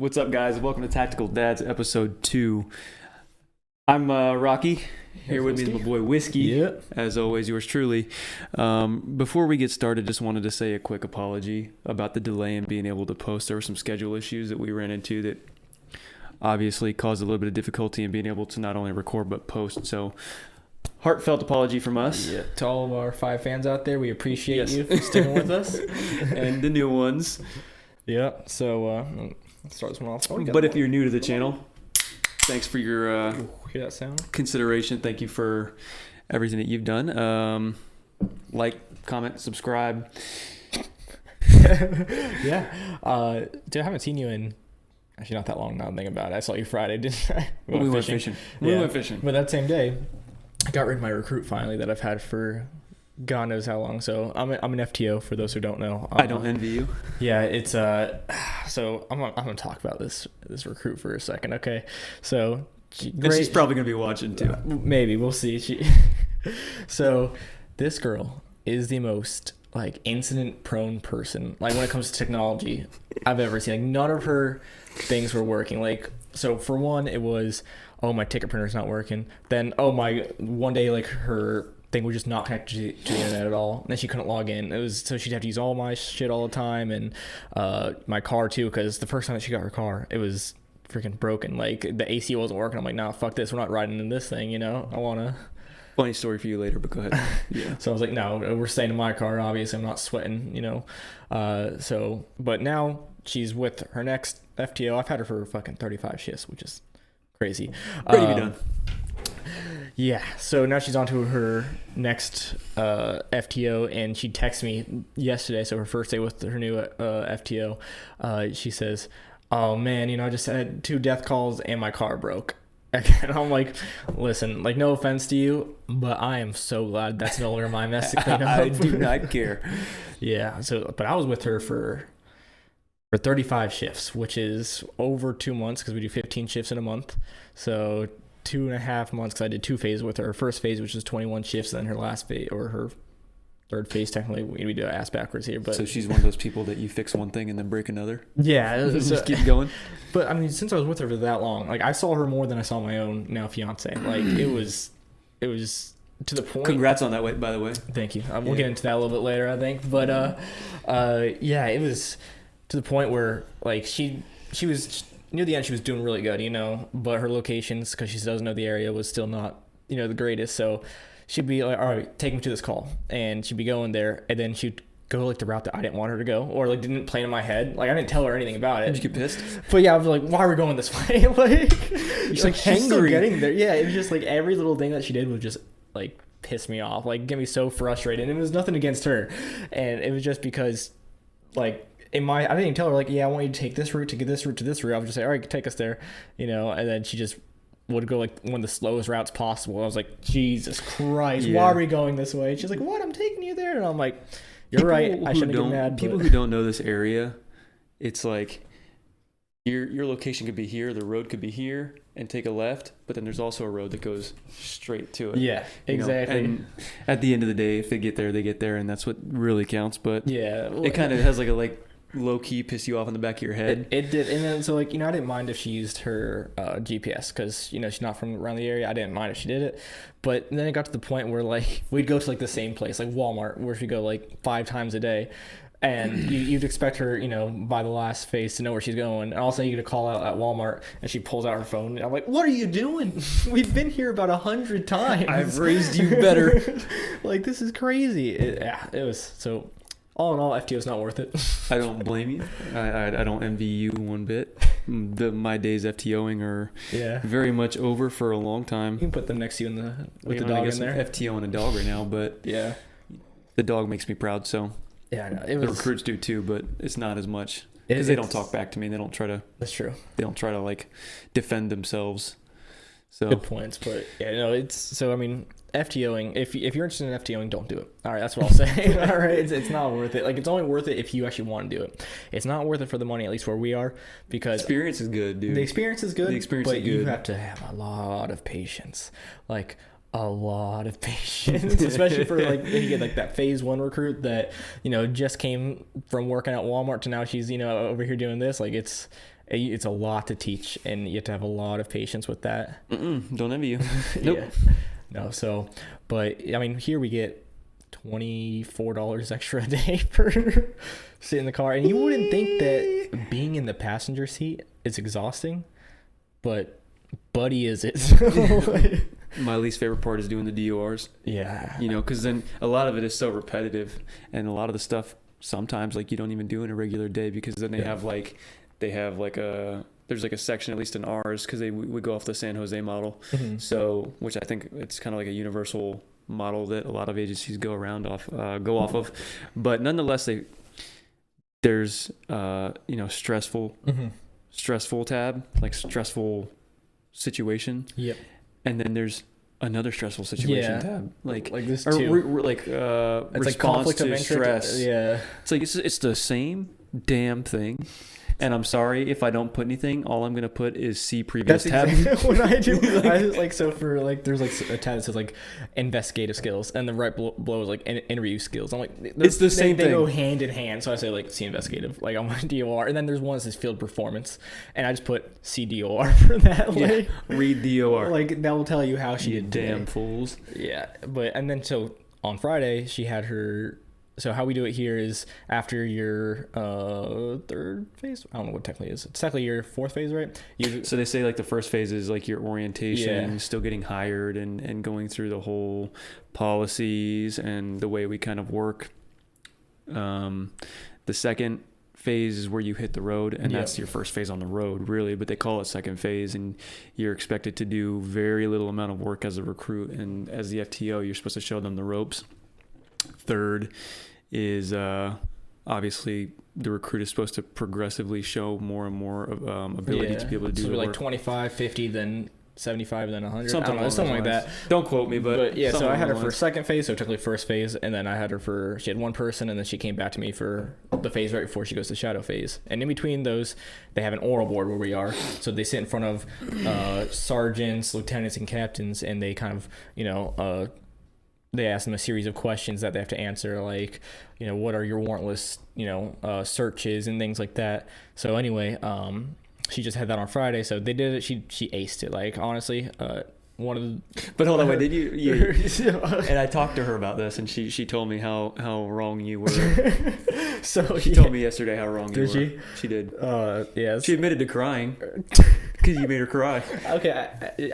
What's up, guys? Welcome to Tactical Dads, episode 2. I'm Rocky. Here with me is my boy Whiskey. Yep. As always, yours truly. Before we get started, just wanted to say a quick apology about the delay in being able to post. There were some schedule issues that we ran into that obviously caused a little bit of difficulty in being able to not only record but post. So, heartfelt apology from us. Yeah. To all of our 5 fans out there, we appreciate you for sticking with us. And the new ones. Yeah. So, let's start this one off. But if you're new to the channel, thanks for your hear that sound? consideration. Thank you for everything that you've done. Like, comment, subscribe. Yeah. Dude, I haven't seen you in actually not that long now. I'm thinking about it. I saw you Friday, didn't I? We went fishing. We went fishing. But that same day, I got rid of my recruit finally that I've had for God knows how long. So I'm an FTO for those who don't know. I don't envy you. Yeah, it's so I'm gonna talk about this recruit for a second. Okay, so She's probably gonna be watching too. Maybe we'll see. So this girl is the most like incident prone person like when it comes to technology I've ever seen. Like none of her things were working. Like so for one, it was my ticket printer's not working. Then one day like her thing would just not connect to the internet at all. And then she couldn't log in. It was so she'd have to use all my shit all the time, and my car too, because the first time that she got her car, it was freaking broken. Like the AC wasn't working. I'm like, nah, fuck this. We're not riding in this thing. I wanna. Funny story for you later, but go ahead. Yeah. So I was like, no, we're staying in my car. Obviously, I'm not sweating. But now she's with her next FTO. I've had her for fucking 35 shifts, which is crazy. Ready to be done. Yeah, so now she's on to her next FTO, and she texted me yesterday, so her first day with her new FTO, she says, oh man, I just had 2 death calls and my car broke. And I'm like, listen, like no offense to you, but I am so glad that's no longer my mess to clean up. I do not care. Yeah, but I was with her for 35 shifts, which is over 2 months because we do 15 shifts in a month, so 2.5 months because I did 2 phases with her. Her first phase, which was 21 shifts, and then her last phase, or her third phase, technically, we do ass backwards here. But so she's one of those people that you fix one thing and then break another. Yeah, just keep going. But I mean, since I was with her for that long, like I saw her more than I saw my own now fiance. Like it was to the point. Congrats on that, by the way. Thank you. We'll get into that a little bit later, I think. But yeah, it was to the point where like she was. Near the end, she was doing really good, but her locations, because she doesn't know the area, was still not, the greatest. So she'd be like, all right, take me to this call. And she'd be going there, and then she'd go like the route that I didn't want her to go, or like didn't plan in my head. Like I didn't tell her anything about it. Did you get pissed? But yeah, I was like, why are we going this way? Like, you're like she's still getting there. Yeah, it was just like every little thing that she did would just like piss me off, like get me so frustrated. And it was nothing against her. And it was just because like, I didn't even tell her like, yeah, I want you to take this route to get this route to this route. I would just say, all right, take us there, and then she just would go like one of the slowest routes possible. I was like, Jesus Christ, why are we going this way? And she's like, what? I'm taking you there. And I'm like, you're right. I shouldn't get mad. People who don't know this area, it's like your location could be here, the road could be here, and take a left, but then there's also a road that goes straight to it. Yeah, exactly. And at the end of the day, if they get there, they get there, and that's what really counts. But yeah, it kind of has like a low key piss you off in the back of your head. It did. And then so like I didn't mind if she used her GPS because she's not from around the area. I didn't mind if she did it, but then it got to the point where like we'd go to like the same place, like Walmart, where she go like 5 times a day, and you'd expect her by the last phase to know where she's going, and also you get a call out at Walmart and she pulls out her phone, and I'm like, what are you doing? We've been here about 100 times. I've raised you better. Like this is crazy. It was so. All in all, FTO is not worth it. I don't blame you. I don't envy you one bit. My days FTOing are very much over for a long time. You can put them next to you with the dog in there. FTO and a dog right now, but yeah, the dog makes me proud. So yeah, no, the recruits do too, but it's not as much because they don't talk back to me. They don't try to. That's true. They don't try to like defend themselves. So good points, but yeah, no, it's so. I mean, FTOing. If you're interested in FTOing, don't do it. All right, that's what I'll say. All right, it's not worth it. Like it's only worth it if you actually want to do it. It's not worth it for the money, at least where we are, because experience is good, dude. The experience is good. But you have to have a lot of patience. Like a lot of patience, especially for like if you get like that phase 1 recruit that just came from working at Walmart to now she's over here doing this. Like it's it's a lot to teach, and you have to have a lot of patience with that. Don't envy you. Nope. Yeah. No, so, but I mean, here we get $24 extra a day for sit in the car, and you wouldn't think that being in the passenger seat is exhausting, but buddy, is it? My least favorite part is doing the DORs. Yeah. You know, because then a lot of it is so repetitive, and a lot of the stuff sometimes like you don't even do in a regular day, because then they have like there's like a section, at least in ours, because we go off the San Jose model. So, which I think it's kind of like a universal model that a lot of agencies go off of, but nonetheless there's stressful tab, like stressful situation. Yep. And then there's another stressful situation tab, like this too. It's like response conflict of to interest. stress. Yeah. It's like it's the same damn thing. And I'm sorry if I don't put anything. All I'm gonna put is see previous tab. Exactly what I do. There's like a tab that says like investigative skills, and the right below is like interview skills. I'm like, it's the same thing. They go hand in hand. So I say like see investigative, like on my DOR, and then there's one that says field performance, and I just put see DOR for that. Like, read DOR. Like that will tell you how she did. Damn fools. Yeah, but and then so on Friday she had her. So how we do it here is after your third phase. I don't know what technically is. It's technically your fourth phase, right? So they say like the first phase is like your orientation, still getting hired and going through the whole policies and the way we kind of work. The second phase is where you hit the road, and that's your first phase on the road, really. But they call it second phase, and you're expected to do very little amount of work as a recruit, and as the FTO, you're supposed to show them the ropes. Third is obviously the recruit is supposed to progressively show more and more ability to be able to do the like work. 25, 50, then 75, then 100. Something like that. Don't quote me, but yeah. So I had her for second phase, so technically first phase, and then I had her she had one person, and then she came back to me for the phase right before she goes to shadow phase. And in between those, they have an oral board where we are, so they sit in front of sergeants, lieutenants, and captains, and they kind of they ask them a series of questions that they have to answer, like, what are your warrantless, searches and things like that. So anyway, she just had that on Friday, so they did it. She aced it. Like, honestly, one of the... But hold on, wait, did you and I talked to her about this, and she told me how wrong you were. So she told me yesterday how wrong you were. Did she? She did. Yes. She admitted to crying. Because you made her cry. Okay,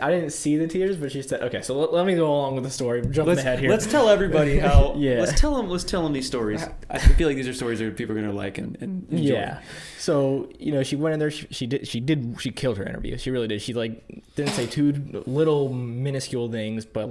I didn't see the tears, but she said, okay, so let me go along with the story. Jumping ahead here. Let's tell everybody how... Yeah. Let's tell them these stories. I feel like these are stories that people are going to like and enjoy. Yeah. So, she went in there, she killed her interview. She really did. She, didn't say two little minuscule things, but,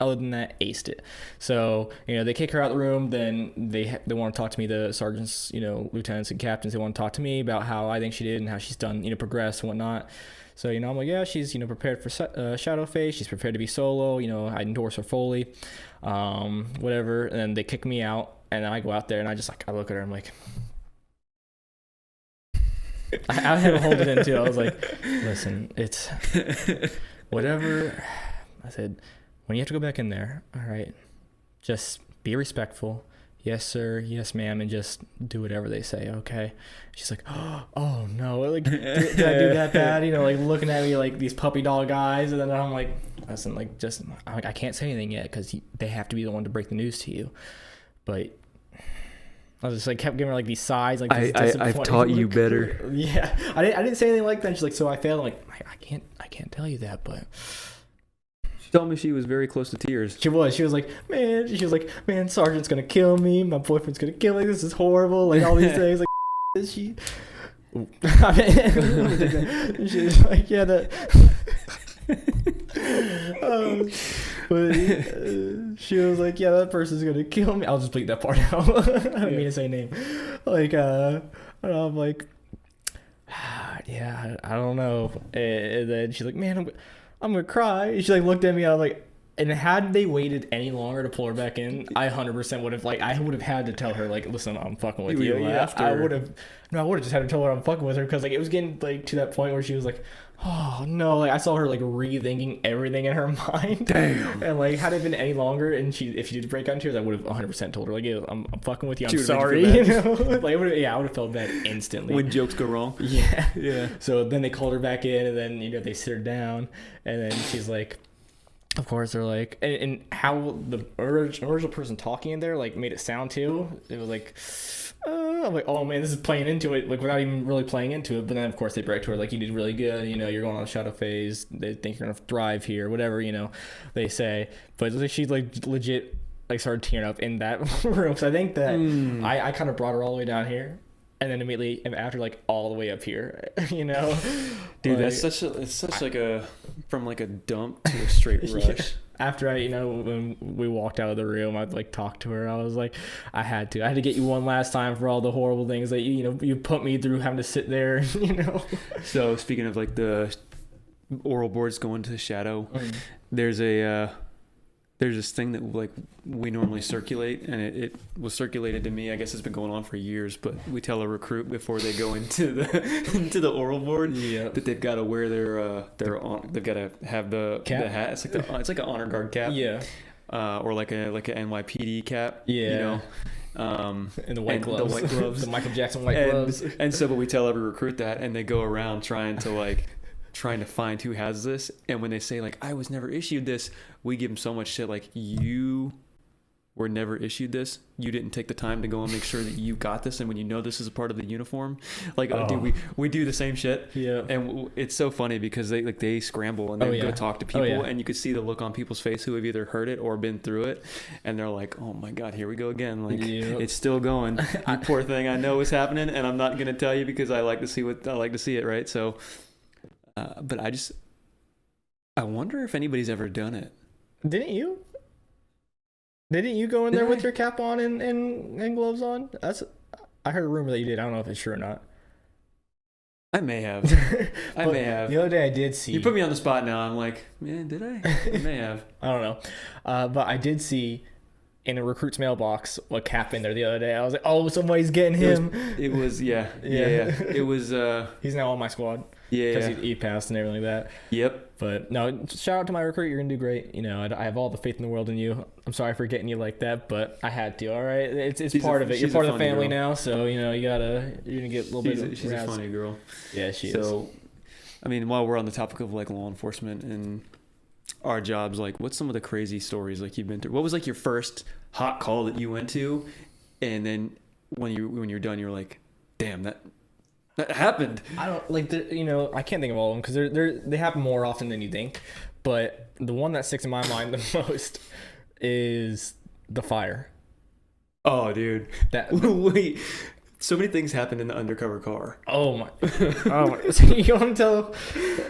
other than that, aced it. So, they kick her out of the room. Then they want to talk to me, the sergeants, lieutenants and captains. They want to talk to me about how I think she did and how she's done, progressed and whatnot. So, I'm like, yeah, she's, prepared for shadow phase. She's prepared to be solo. I endorse her fully, whatever. And then they kick me out. And then I go out there and I look at her. I'm like, I had to hold it in too. I was like, listen, it's whatever. I said, when you have to go back in there, all right, just be respectful. Yes, sir. Yes, ma'am. And just do whatever they say. Okay. She's like, oh no. Did I do that bad? Looking at me like these puppy dog eyes. And then I'm like, listen, I can't say anything yet because they have to be the one to break the news to you. But I was just kept giving her these sides. I've taught you better. Yeah. I didn't say anything like that. And she's like, so I failed. I'm like, I can't tell you that, but... She told me she was very close to tears. She was like, man, Sergeant's gonna kill me. My boyfriend's gonna kill me. This is horrible. All these things. Is she? She was like, yeah, that. But she was like, yeah, that person's gonna kill me. I'll just bleep that part out. I don't mean to say name. And I'm like, yeah, I don't know. And then she's like, man, I'm gonna cry. And she looked at me. I was like, And had they waited any longer to pull her back in, I 100% would have I would have had to tell her listen, I'm fucking with you. Yeah, I would have just had to tell her I'm fucking with her because it was getting to that point where she was like, oh no, I saw her rethinking everything in her mind. Damn. And had it been any longer, and if she did break out in tears, I would have 100% told her yeah, I'm fucking with you. I'm sorry. I would have felt bad instantly. When jokes go wrong. Yeah. Yeah. So then they called her back in, and then they sit her down, and then she's like. Of course, they're like, and how the original person talking in there made it sound too. It was I'm like, oh man, this is playing into it, without even really playing into it. But then of course they break to her you did really good. You're going on a shadow phase. They think you're gonna thrive here, whatever they say. But she legit started tearing up in that room. So I think that I kind of brought her all the way down here. And then immediately after, all the way up here, Dude, that's such a from a dump to a straight rush. Yeah. After when we walked out of the room, I'd talk to her. I was like, I had to get you one last time for all the horrible things that you put me through, having to sit there, So speaking of the oral boards going to the shadow, there's this thing that we normally circulate, and it was circulated to me. I guess it's been going on for years, but we tell a recruit before they go into the oral board that they've got to wear they've got to have the cap? The hat. It's like an honor guard cap. Yeah. Or like a NYPD cap. Yeah. And the white gloves. The white gloves. The Michael Jackson white gloves. And so, but we tell every recruit that, and they go around trying to find who has this. And when they say I was never issued this, we give them so much shit you were never issued this. You didn't take the time to go and make sure that you got this, and when this is a part of the uniform, dude, we do the same shit. Yeah. And it's so funny because they scramble and they go talk to people, and you could see the look on people's face who have either heard it or been through it, and they're like, oh my god, here we go again. It's still going. You poor thing. I know what's happening, and I'm not gonna tell you because I like to see it, right? So but I wonder if anybody's ever done it. Didn't you? Didn't you go in there with your cap on and gloves on? I heard a rumor that you did. I don't know if it's true or not. I may have. I may have. The other day I did see. You put me on the spot now. I'm like, man, did I? I may have. I don't know. But I did see in a recruit's mailbox a cap in there the other day. I was like, oh, somebody's getting him. It was yeah. It was. He's now on my squad. Yeah. Because he passed and everything like that. Yep. But no, shout out to my recruit. You're gonna do great. I have all the faith in the world in you. I'm sorry for getting you like that, but I had to. All right, it's part of it. You're part of the family now, so you're gonna get a little bit. She's a funny girl. Yeah, she is. So, I mean, while we're on the topic of law enforcement and our jobs, what's some of the crazy stories you've been through? What was your first hot call that you went to, and then when you're done, you're like, damn, that happened. I don't I can't think of all of them because they happen more often than you think. But the one that sticks in my mind the most is the fire. Oh, dude. Wait. So many things happened in the undercover car. Oh my. So you want to tell?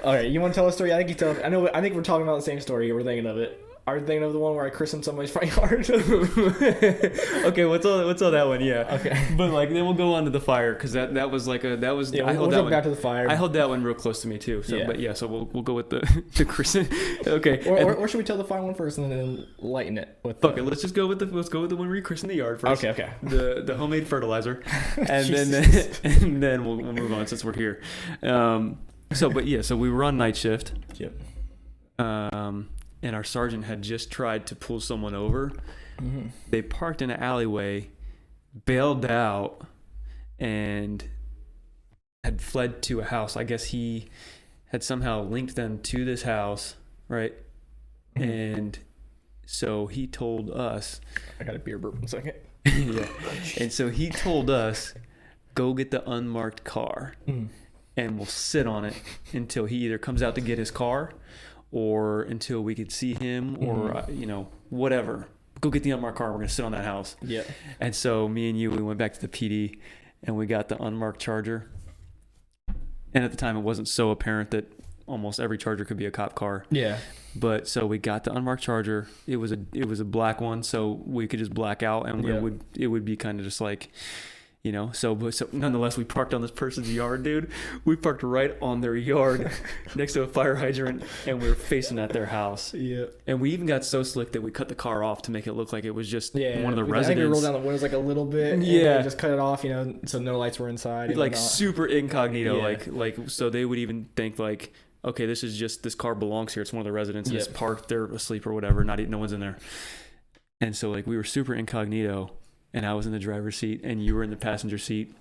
All right, you want to tell a story? I think you tell. I think we're talking about the same story. We're thinking of it. Are you thinking of the one where I christened somebody's front yard? Okay, what's all that one? Yeah. Okay. But then we'll go on to the fire because that was Yeah, I held we'll jump back to the fire. I held that one real close to me too. So so we'll go with the christen. Okay. Or should we tell the fire one first and then lighten it with? Okay, let's go with the one where we christen the yard first. Okay. The homemade fertilizer, and then we'll move on since we're here. So we were on night shift. Yep. And our sergeant had just tried to pull someone over. Mm-hmm. They parked in an alleyway, bailed out, and had fled to a house. I guess he had somehow linked them to this house, right? Mm-hmm. And so he told us... I got a beer burp in a second. Yeah. And so he told us, go get the unmarked car, and we'll sit on it until he either comes out to get his car or until we could see him or, whatever. Go get the unmarked car. We're going to sit on that house. Yeah. And so me and you, we went back to the PD and we got the unmarked Charger. And at the time, it wasn't so apparent that almost every Charger could be a cop car. Yeah. But so we got the unmarked Charger. It was a black one, so we could just black out and it would be kind of just You know, so nonetheless, we parked on this person's yard, dude. We parked right on their yard next to a fire hydrant, and we were facing at their house. Yeah. And we even got so slick that we cut the car off to make it look like it was just one of the residents. I think we rolled down the windows like a little bit. Yeah. And just cut it off, you know, so no lights were inside. Like super incognito. Yeah. Like so they would even think like, okay, this car belongs here. It's one of the residents. And it's parked. They're asleep or whatever. No one's in there. And so like we were super incognito. And I was in the driver's seat and you were in the passenger seat.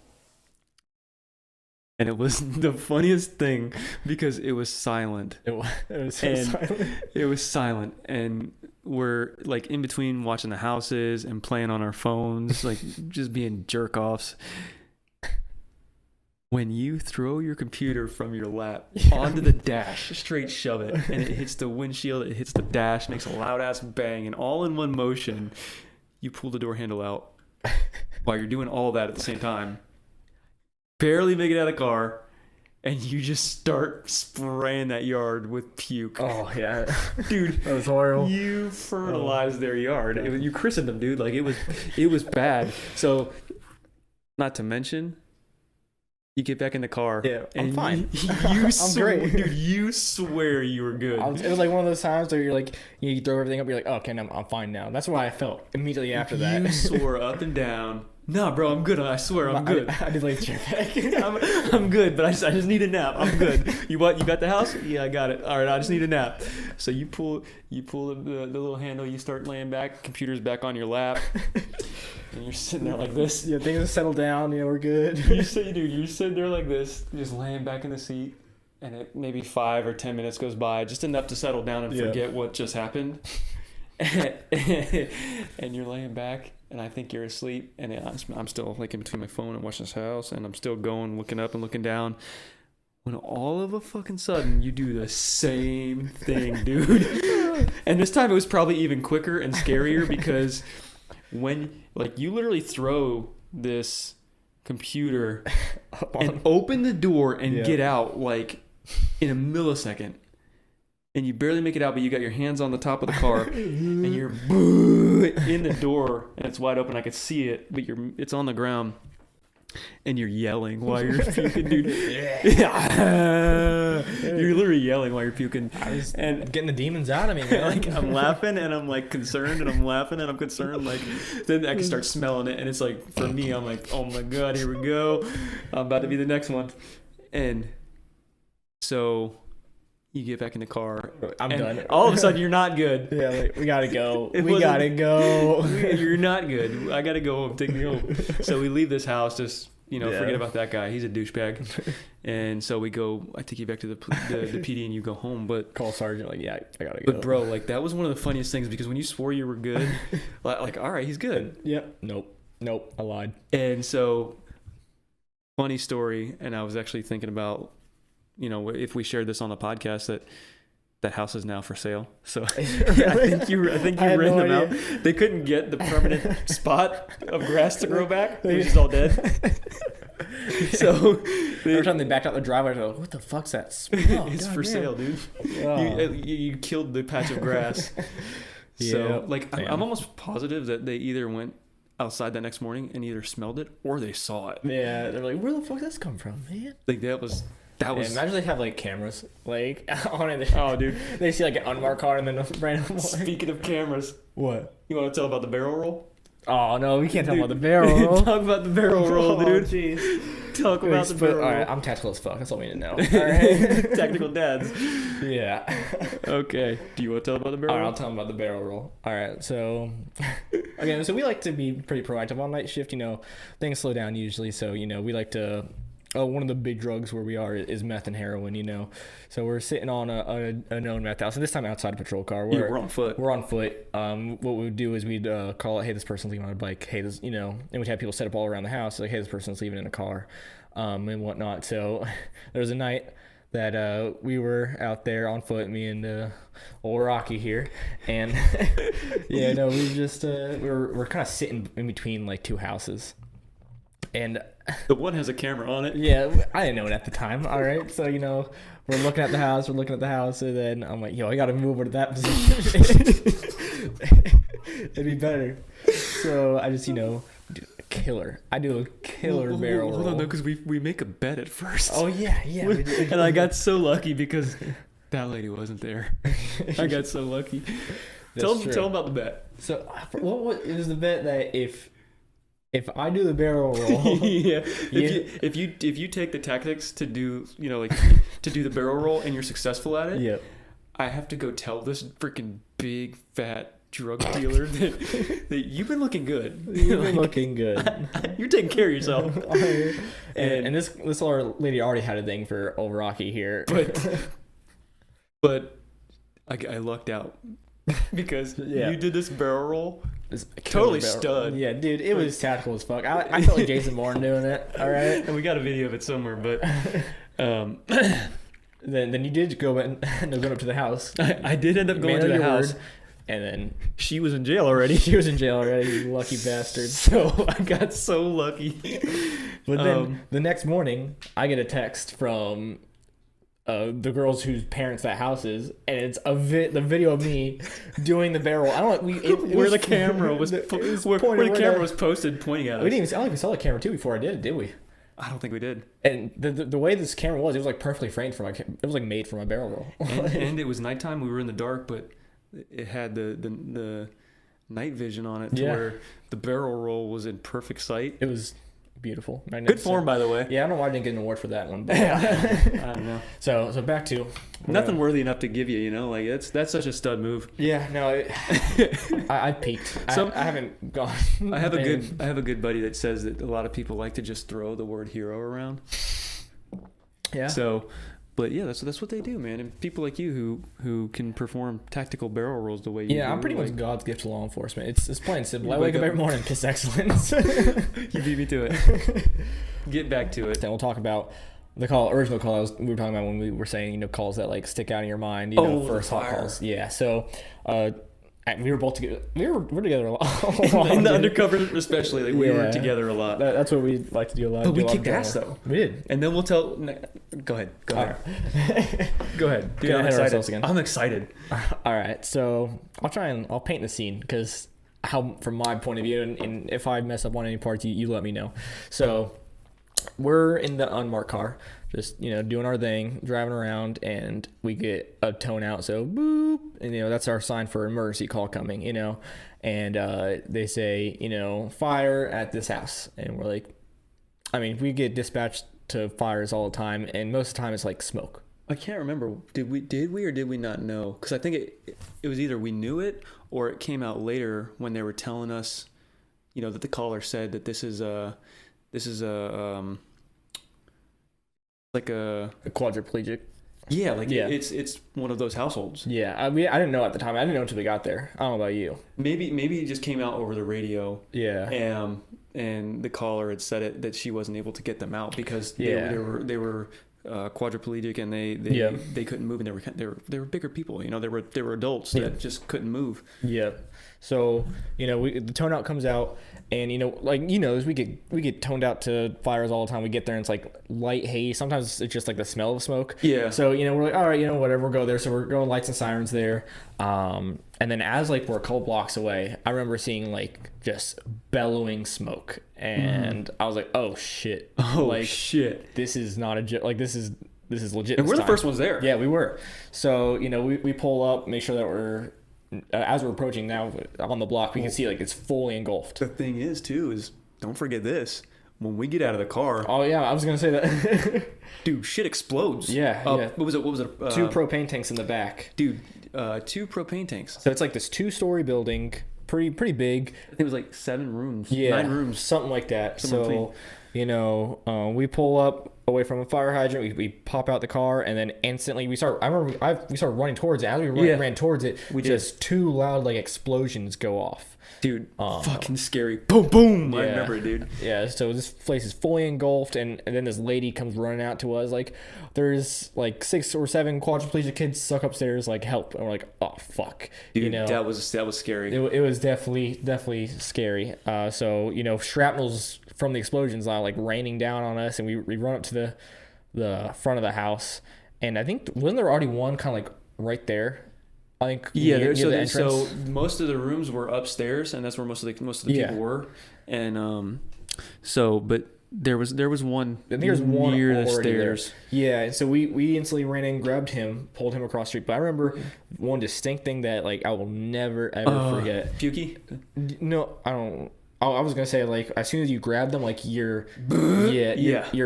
And it was the funniest thing because it was silent. It was so silent. It was silent. And we're like in between watching the houses and playing on our phones, like just being jerk offs. When you throw your computer from your lap onto the dash, straight shove it, and it hits the windshield, it hits the dash, makes a loud ass bang, and all in one motion, you pull the door handle out. While you're doing all that at the same time, barely make it out of the car, and you just start spraying that yard with puke. Oh yeah, dude, that was horrible. You fertilized their yard. You christened them, dude. Like it was bad. So, not to mention, you get back in the car. Yeah, I'm fine. I'm great, dude. You swear you were good. It was like one of those times where you're like, you throw everything up. You're like, oh, okay, I'm fine now. That's why I felt immediately after that. You swore up and down. Nah, bro, I'm good. I swear, I'm good. I did like the chair back. I'm good, but I just need a nap. I'm good. You what? You got the house? Yeah, I got it. All right, I just need a nap. So you pull the little handle. You start laying back. Computer's back on your lap, and you're sitting there like this. Yeah, things have settled down. You know, we're good. You're sitting there like this, just laying back in the seat, and it maybe 5 or 10 minutes goes by, just enough to settle down and forget what just happened. And you're laying back. And I think you're asleep, and I'm still like in between my phone and watching this house, and I'm still going, looking up and looking down. When all of a fucking sudden you do the same thing, dude. And this time it was probably even quicker and scarier because when like you literally throw this computer and open the door and get out like in a millisecond. And you barely make it out, but you got your hands on the top of the car, and you're in the door, and it's wide open. I could see it, but it's on the ground, and you're yelling while you're puking, dude. You're literally yelling while you're puking. And getting the demons out of me, man. Like I'm laughing, and I'm like concerned, and I'm laughing, and I'm concerned. Like then I can start smelling it, and it's like for me, I'm like, oh my god, here we go. I'm about to be the next one, and so. You get back in the car. I'm done. All of a sudden, you're not good. Yeah, like, we gotta go. We gotta go. You're not good. I gotta go home. Take me home. So we leave this house. Just forget about that guy. He's a douchebag. And so we go. I take you back to the PD, and you go home. But call sergeant. Like, yeah, I gotta go. But bro, like that was one of the funniest things because when you swore you were good, like all right, he's good. Yep. Nope. I lied. And so, funny story. And I was actually thinking about. If we shared this on the podcast, that house is now for sale. So really? I think you ran them out. They couldn't get the permanent spot of grass to grow back. It was just all dead. So every time they backed out the driveway, I was like, what the fuck's that smell? It's for sale, dude. Oh. You killed the patch of grass. So I'm almost positive that they either went outside that next morning and either smelled it or they saw it. Yeah, they're like, where the fuck did this come from, man? Like that was. Imagine they have like cameras like on it. Oh, dude, they see like an unmarked car and then a random. Speaking of cameras, what you want to tell about the barrel roll? Oh no, we can't talk about the barrel roll. Talk about the barrel roll, dude. Jeez. Talk about the barrel roll. All right, I'm tactical as fuck. That's all we need to know. All right, tactical dads. Yeah. Okay. Do you want to tell about the barrel roll? All right, I'll tell them about the barrel roll. All right. So, again, we like to be pretty proactive on night shift. Things slow down usually, so we like to. One of the big drugs where we are is meth and heroin, So we're sitting on a known meth house, and this time outside a patrol car. We're on foot. We're on foot. What we would do is we'd call it, hey, this person's leaving on a bike. Hey, this, and we'd have people set up all around the house. Like, hey, this person's leaving in a car, and whatnot. So there was a night that we were out there on foot, me and old Rocky here, and we just we're kind of sitting in between like two houses. And the one has a camera on it. Yeah, I didn't know it at the time. All right, so we're looking at the house. And then I'm like, I gotta move over to that position. It'd be better. So I just killer. I do a killer barrel roll. Hold on, no, because we make a bet at first. Oh yeah. And I got so lucky because that lady wasn't there. I got so lucky. Tell them about the bet. So what is the bet that if I do the barrel roll, yeah, if you take the tactics to do to do the barrel roll and you're successful at it, yep. I have to go tell this freaking big fat drug dealer that you've been looking good. You've been looking good. You're taking care of yourself. and this lady already had a thing for old Rocky here, but I lucked out because you did this barrel roll. Totally stud. Yeah, dude, it was tactical as fuck. I felt like Jason Bourne doing it. All right, and we got a video of it somewhere, but then you did go up to the house. I did end up going to the house. And then she was in jail already. She was in jail already, you lucky bastard. So I got so lucky. But then the next morning, I get a text from the girls whose parents that house is, and it's the video of me doing the barrel. I don't know where the camera was posted pointing at us. We didn't even. I don't think we saw the camera too before I did we? I don't think we did. And the way this camera was, it was like perfectly framed for it was like made for my barrel roll. and it was nighttime. We were in the dark, but it had the night vision on it to where the barrel roll was in perfect sight. It was beautiful. Good form, by the way. Yeah, I don't know why I didn't get an award for that one. But I don't know. So back to nothing worthy enough to give you. Like that's such a stud move. Yeah, no, I peaked. I haven't gone. I have a good buddy that says that a lot of people like to just throw the word hero around. Yeah. So. But yeah, that's what they do, man. And people like you who can perform tactical barrel rolls the way you do. Yeah, I'm pretty much God's gift to law enforcement. It's plain and simple. I wake up every morning and piss excellence. You beat me to it. Get back to it. Then we'll talk about the original call we were talking about when we were saying, calls that like stick out in your mind, first hot calls. Yeah. So we were both together. We're together a lot. In the undercover, especially, like we were together a lot. That's what we like to do a lot. But we kicked ass though. We did. And then we'll tell. Go ahead. Go ahead. Dude, I'm excited. Again. I'm excited. All right, so I'll paint the scene because from my point of view, and if I mess up on any parts, you let me know. So we're in the unmarked car, just doing our thing, driving around, and we get a tone out. So boop, and that's our sign for emergency call coming. And they say fire at this house, and we're like, we get dispatched to fires all the time, and most of the time it's like smoke. I can't remember. Did we or did we not know? Because I think it was either we knew it or it came out later when they were telling us, that the caller said that this is like a quadriplegic. Yeah, it's one of those households. Yeah, I didn't know at the time. I didn't know until we got there. I don't know about you. Maybe it just came out over the radio. Yeah. And the caller had said it that she wasn't able to get them out because they were quadriplegic and they couldn't move, and they were bigger people. They were adults that just couldn't move. Yeah. So the tone out comes out, and as we get toned out to fires all the time. We get there and it's like light haze. Sometimes it's just like the smell of smoke. Yeah. So we're like, all right, whatever, we'll go there. So we're going lights and sirens there. And then as we're a couple blocks away, I remember seeing just bellowing smoke, and I was like, oh shit. Shit. This is not a joke. This is legit. And we're the first ones there. Yeah, we were. So we pull up, make sure that we're as we're approaching now on the block, we can see it's fully engulfed. The thing is don't forget this. When we get out of the car. Oh yeah, I was gonna say that. Dude, shit explodes. Yeah. What was it? 2 propane tanks in the back. Dude, 2 propane tanks. So it's this 2-story building, pretty big. I think it was 7 rooms. Yeah, 9 rooms, something like that. So we pull up away from a fire hydrant. We pop out the car, and then instantly we start running towards it. As we ran towards it, just 2 loud explosions go off. Dude, fucking scary. Boom, boom. Yeah. I remember it, dude. Yeah, so this place is fully engulfed, and then this lady comes running out to us there's 6 or 7 quadriplegic kids stuck upstairs, help. And we're like, oh fuck. Dude, that was scary. It was definitely scary. So shrapnel's from the explosions now raining down on us, and we run up to the front of the house, and I think wasn't there already one kind of right there? I think yeah. Near the entrance. So most of the rooms were upstairs, and that's where most of the people were. And So, but there was one I think there's one near the already there. stairs. Yeah, and so we instantly ran in, grabbed him, pulled him across the street. But I remember one distinct thing that like I will never ever forget. Pukey? No, I don't. I was gonna say like as soon as you grab them, like your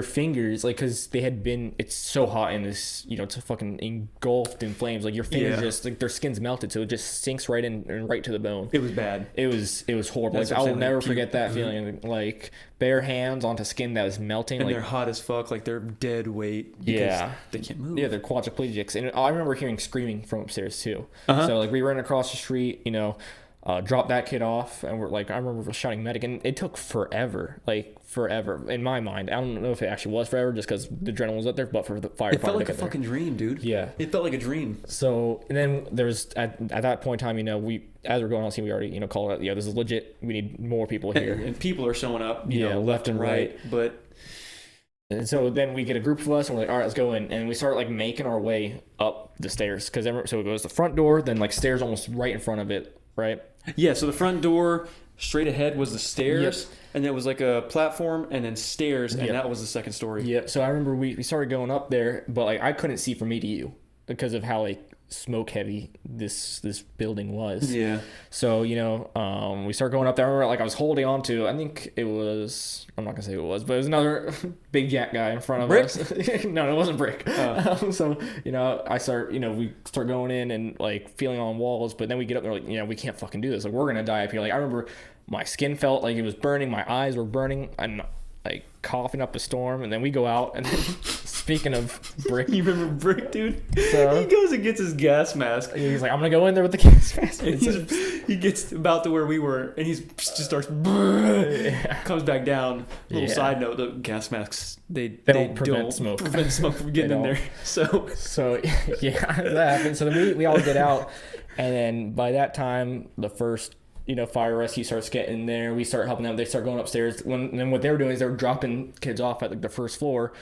fingers, like because they had been. It's so hot in this, it's fucking engulfed in flames. Like your fingers just like their skin's melted, so it just sinks right in and right to the bone. It was bad. It was horrible. Like, I will never forget that feeling. Like bare hands onto skin that was melting. And like, they're hot as fuck. Like they're dead weight. Yeah, they can't move. Yeah, they're quadriplegics. And I remember hearing screaming from upstairs too. So like we ran across the street, dropped that kid off, and I remember shouting medic, and it took forever in my mind. I don't know if it actually was forever just because the adrenaline was up there, but for the fire it felt like a fucking dream, dude. Yeah, it felt like a dream. So, and then there was at that point in time, we as we're going on scene, we already called it, this is legit, we need more people here, and people are showing up, left and right. But and so then we get a group of us, and we're like, all right, let's go in, and we start like making our way up the stairs so it goes the front door, then like stairs almost right in front of it, right? Yeah, so the front door straight ahead was the stairs, and there was like a platform and then stairs, and that was the second story. Yeah, so I remember we started going up there, but like I couldn't see from me to you because of how like smoke heavy this building was. Yeah. So we started going up there. I remember like I was holding on to, I think it was, I'm not gonna say who it was, but it was another big jack guy in front of us. No, it wasn't Brick. So I start we start going in and like feeling on walls, but then we get up there like we can't fucking do this. Like we're gonna die up here. Like I remember my skin felt like it was burning, my eyes were burning. I'm like coughing up a storm, and then we go out, and then speaking of Brick, you remember Brick, dude? So, he goes and gets his gas mask. He's like, I'm gonna go in there with the gas mask. And he gets about to where we were, and he just starts comes back down. Little side note: the gas masks they don't prevent smoke from getting in there. So yeah, that happened. So then we all get out, and then by that time the first fire rescue starts getting in there. We start helping them. They start going upstairs. Then what they were doing is they were dropping kids off at like the first floor,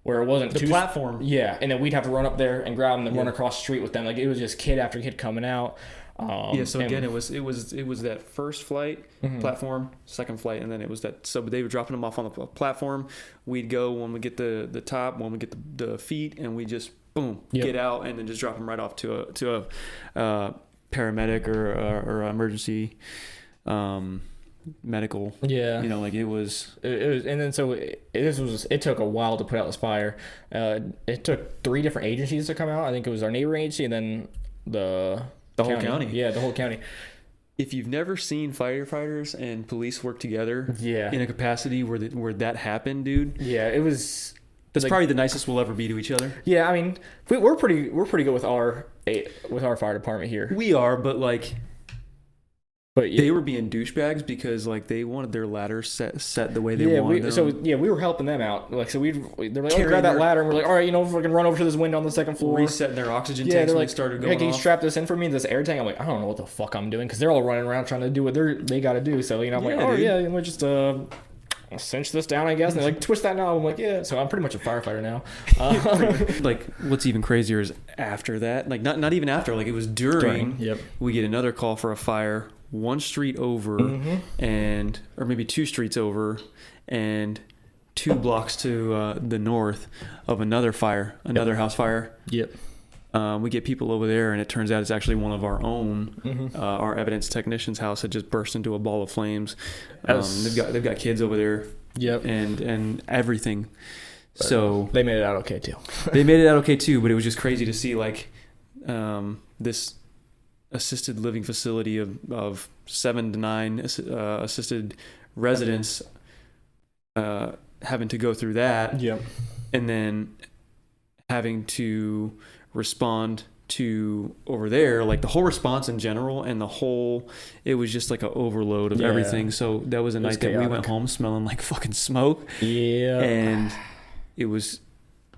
where it wasn't the platform. Yeah, and then we'd have to run up there and grab them and run across the street with them. Like it was just kid after kid coming out. So again, it was that first flight platform, second flight, and then it was that. So they were dropping them off on the platform. We'd go when we get the top, when we get the feet, and we just boom get out, and then just drop them right off to a paramedic or emergency medical. Like it was, and then so it took a while to put out this fire. It took 3 different agencies to come out. I think it was our neighboring agency, and then the whole county. Yeah, the whole county. If you've never seen firefighters and police work together in a capacity where that happened, dude, it was. That's like, probably the nicest we'll ever be to each other. Yeah, I mean, we're pretty good with our fire department here. We are, but But they were being douchebags because like they wanted their ladders set the way they wanted them. So we were helping them out. Like so they're like, oh, grab that ladder, and we're like, all right, we can run over to this window on the second floor. Resetting their oxygen tanks when they started going off. Can you strap this in for me, this air tank? I'm like, I don't know what the fuck I'm doing because they're all running around trying to do what they got to do. So I'm like, oh yeah, let me just cinch this down, I guess. And they're like, twist that knob. I'm like, yeah. So I'm pretty much a firefighter now. Like what's even crazier is after that, like not even after, like it was during. We get another call for a fire. 1 street over or maybe 2 streets over and 2 blocks to the north of another house fire. We get people over there, and it turns out it's actually one of our own. Our evidence technician's house had just burst into a ball of flames. They've got kids over there. And everything. So they made it out okay too. But it was just crazy to see like this assisted living facility of 7 to 9 assisted residents having to go through that, and then having to respond to over there, like the whole response in general, and it was just like an overload of everything. So that was a night that we went home smelling like fucking smoke. And it was.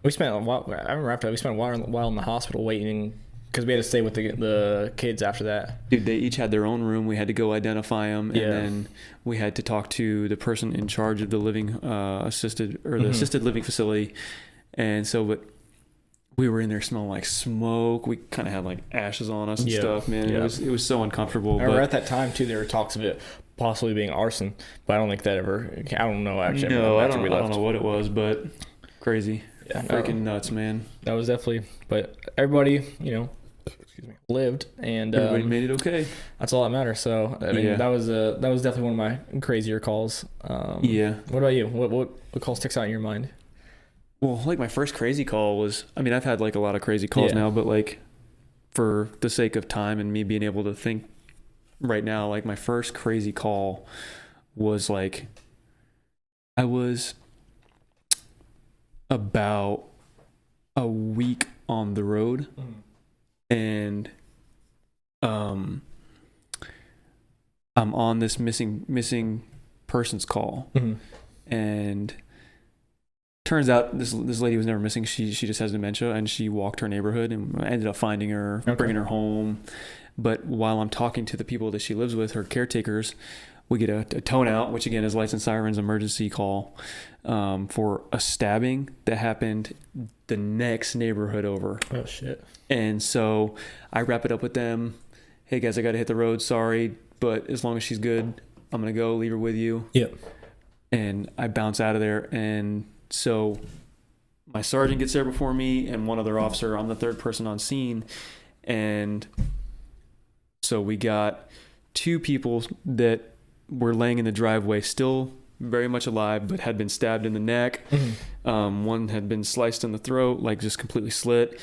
We spent a while. I remember after that, we spent a while in the hospital waiting. Because we had to stay with the kids after that. Dude, they each had their own room. We had to go identify them, and then we had to talk to the person in charge of the living assisted living facility. And so, but we were in there smelling like smoke. We kind of had like ashes on us and stuff, man. Yeah. It was so uncomfortable. Or at that time too, there were talks of it possibly being arson, but I don't think that ever. I don't know actually. No, I don't know what it was, but crazy. Yeah, freaking nuts, man. That was definitely. But everybody, excuse me, lived, and everybody made it okay. That's all that matters. So I mean, that was definitely one of my crazier calls. Yeah. What about you? What call sticks out in your mind? Well, like my first crazy call was, I mean, I've had like a lot of crazy calls now, but like for the sake of time and me being able to think right now, like my first crazy call was like, I was about a week on the road and I'm on this missing persons call and turns out this lady was never missing. She just has dementia, and she walked her neighborhood, and I ended up finding her, bringing her home. But while I'm talking to the people that she lives with, her caretakers, we get a tone out, which again is lights and sirens emergency call for a stabbing that happened the next neighborhood over. Oh shit. And so I wrap it up with them. Hey guys, I got to hit the road. Sorry, but as long as she's good, I'm gonna go. Leave her with you. Yep. And I bounce out of there, and so my sergeant gets there before me and one other officer. I'm the third person on scene. And so we got two people that were laying in the driveway, still very much alive, but had been stabbed in the neck. One had been sliced in the throat, like just completely slit.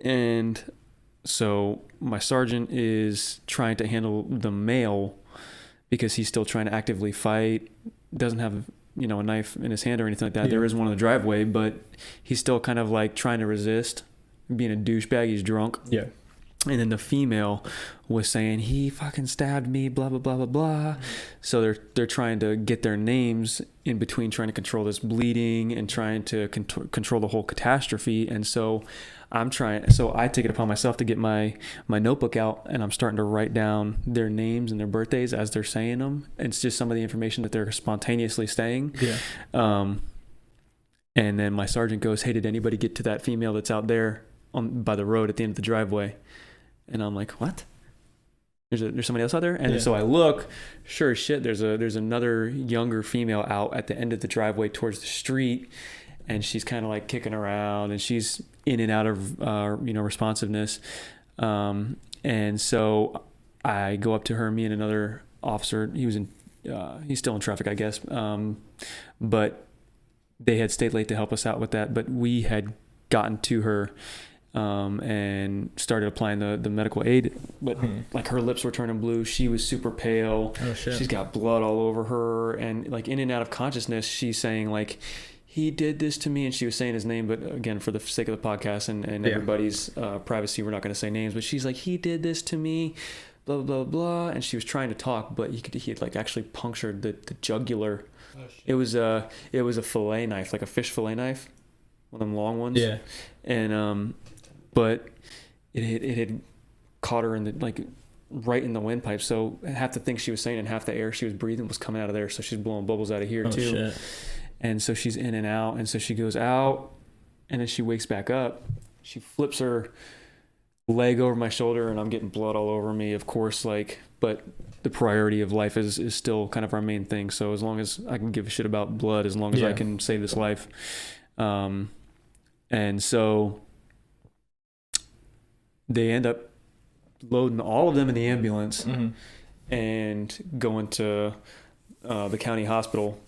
And so my sergeant is trying to handle the male because he's still trying to actively fight. Doesn't have a knife in his hand or anything like that. There is one in the driveway, but he's still kind of like trying to resist being a douchebag. He's drunk. Yeah. And then the female was saying, he fucking stabbed me, blah, blah, blah, blah, blah. So they're trying to get their names in between, trying to control this bleeding and trying to control the whole catastrophe. And so I take it upon myself to get my notebook out, and I'm starting to write down their names and their birthdays as they're saying them. It's just some of the information that they're spontaneously saying. Yeah. And then my sergeant goes, hey, did anybody get to that female that's out there by the road at the end of the driveway? And I'm like, what? There's somebody else out there? And so I look, sure as shit, there's another younger female out at the end of the driveway towards the street, and she's kind of like kicking around, and she's in and out of responsiveness. And so I go up to her, me and another officer. He's still in traffic, I guess. But they had stayed late to help us out with that. But we had gotten to her and started applying the medical aid, but like her lips were turning blue. She was super pale. Oh shit. She's got blood all over her, and like in and out of consciousness, she's saying like, he did this to me, and she was saying his name, but again, for the sake of the podcast and everybody's privacy, we're not going to say names, but she's like, he did this to me, blah, blah, blah, blah. And she was trying to talk, but he had like actually punctured the jugular. Oh, shit. It was a fillet knife, like a fish fillet knife, one of them long ones. Yeah. And, but it had caught her in the, like right in the windpipe. So half the things she was saying and half the air she was breathing was coming out of there. So she's blowing bubbles out of here too. Shit. And so she's in and out. And so she goes out, and then she wakes back up. She flips her leg over my shoulder, and I'm getting blood all over me, of course, but the priority of life is still kind of our main thing. So as long as I can give a shit about blood, as long as I can save this life. And so they end up loading all of them in the ambulance and going to the county hospital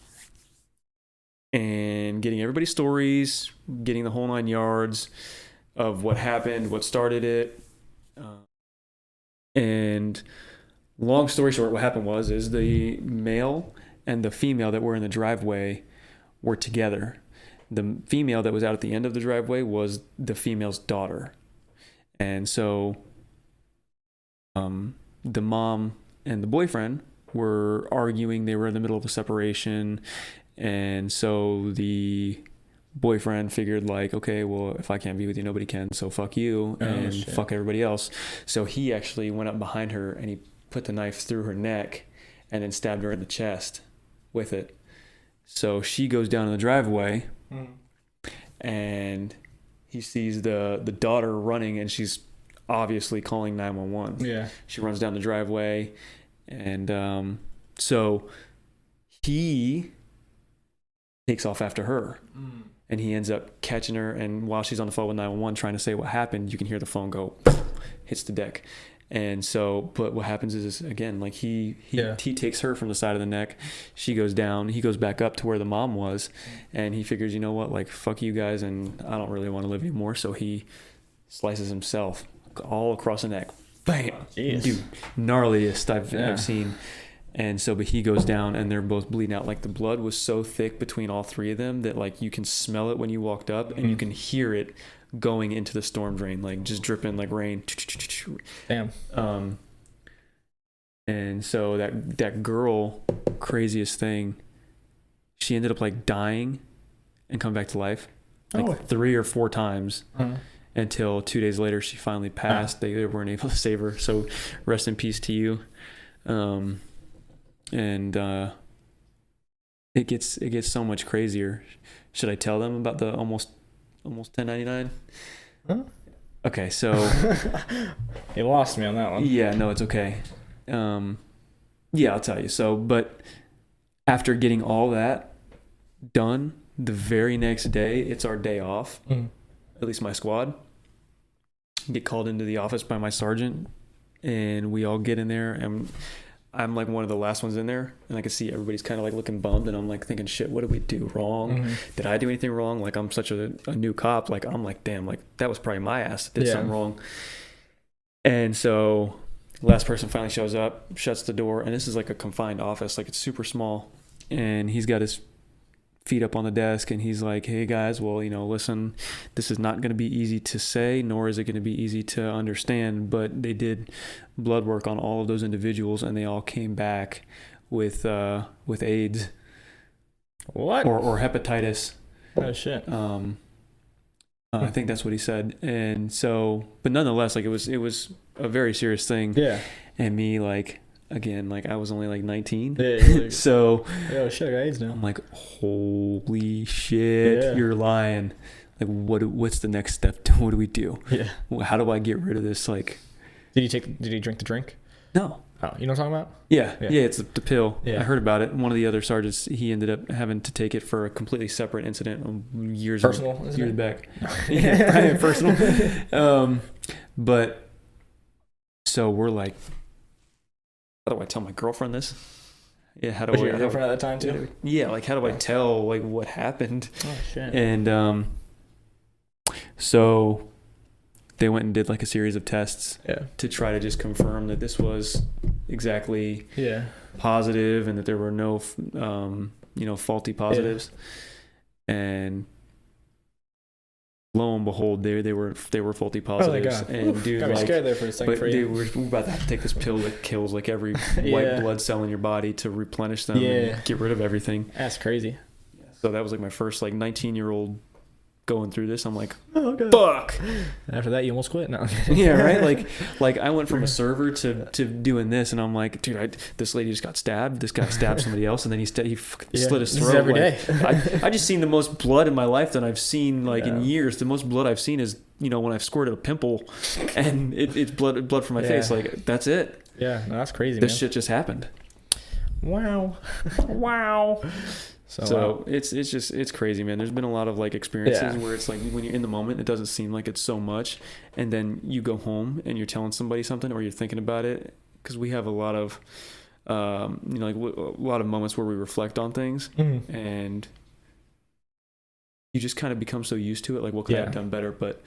and getting everybody's stories, getting the whole 9 yards of what happened, what started it. And long story short, what happened is the male and the female that were in the driveway were together. The female that was out at the end of the driveway was the female's daughter. And so the mom and the boyfriend were arguing. They were in the middle of a separation. And so the boyfriend figured like, okay, well, if I can't be with you, nobody can. So fuck you and fuck everybody else. So he actually went up behind her and he put the knife through her neck and then stabbed her in the chest with it. So she goes down in the driveway and he sees the daughter running, and she's obviously calling 911. Yeah. She runs down the driveway, and so he takes off after her. And he ends up catching her, and while she's on the phone with 911 trying to say what happened, you can hear the phone go, hits the deck. And so, but what happens is, again, like he takes her from the side of the neck. She goes down. He goes back up to where the mom was, and he figures, you know what, like, fuck you guys, and I don't really want to live anymore. So he slices himself all across the neck. Bam! Jeez. Dude, gnarliest I've seen. And so, but he goes down, and they're both bleeding out. Like, the blood was so thick between all three of them that, like, you can smell it when you walked up, and you can hear it going into the storm drain, like, just dripping like rain. Damn. And so that girl, craziest thing, she ended up, like, dying and come back to life, like 3 or 4 times. Until 2 days later, she finally passed. They weren't able to save her. So rest in peace to you. And it gets so much crazier. Should I tell them about the almost 1099? Okay, so You lost me on that one. yeah, no, it's okay. Yeah, I'll tell you. So, but after getting all that done, the very next day, it's our day off. At least my squad. Get called into the office by my sergeant, and we all get in there, and I'm like one of the last ones in there, and I can see everybody's kind of like looking bummed, and I'm like thinking, shit, what did we do wrong? Did I do anything wrong? Like, I'm such a new cop. Like, I'm like, damn, like, that was probably my ass that did something wrong. And so last person finally shows up, shuts the door, and this is like a confined office, like, it's super small, and he's got his feet up on the desk, and he's like, hey guys, well, you know, listen, this is not going to be easy to say, nor is it going to be easy to understand, but they did blood work on all of those individuals, and they all came back with AIDS. What? Or hepatitis. Oh shit. I think that's what he said. And so, but nonetheless, like, it was a very serious thing. Yeah. And me, like, again, like, I was only like 19. Yeah, like, so oh shit, I got AIDS now. I'm like, holy shit, you're lying. Like, what's the next step? What do we do? Yeah. How do I get rid of this? Like, did he drink the drink? No. Oh, you know what I'm talking about? Yeah, it's the pill. Yeah. I heard about it. One of the other sergeants, he ended up having to take it for a completely separate incident years back. Yeah, personal. But so we're like, how do I tell my girlfriend this? Yeah, how do Was your girlfriend at that time too? Yeah, like, how do I tell, like, what happened? Oh shit. And so they went and did, like, a series of tests to try to just confirm that this was exactly positive, and that there were no faulty positives. And lo and behold, they were faulty positives. Oh, and dude, got me like, scared there for a second. but for you. dude, we're about to have to take this pill that kills, like, every white blood cell in your body to replenish them and get rid of everything. That's crazy. So that was like my first, like, 19-year-old going through this. I'm like, oh, God. fuck. After that, you almost quit. No. Yeah, right. Like I went from a server to doing this, and I'm like, dude, this lady just got stabbed. This guy stabbed somebody else, and then he slit his throat. Every day. I just seen the most blood in my life that I've seen, like, in years. The most blood I've seen is, you know, when I've squirted a pimple, and it's blood from my face. Like, that's it. Yeah, no, that's crazy. This shit just happened. Wow. Wow. So it's crazy, man. There's been a lot of, like, experiences where it's like, when you're in the moment, it doesn't seem like it's so much, and then you go home and you're telling somebody something, or you're thinking about it, because we have a lot of like, a lot of moments where we reflect on things, and you just kind of become so used to it, like, what could I have done better? But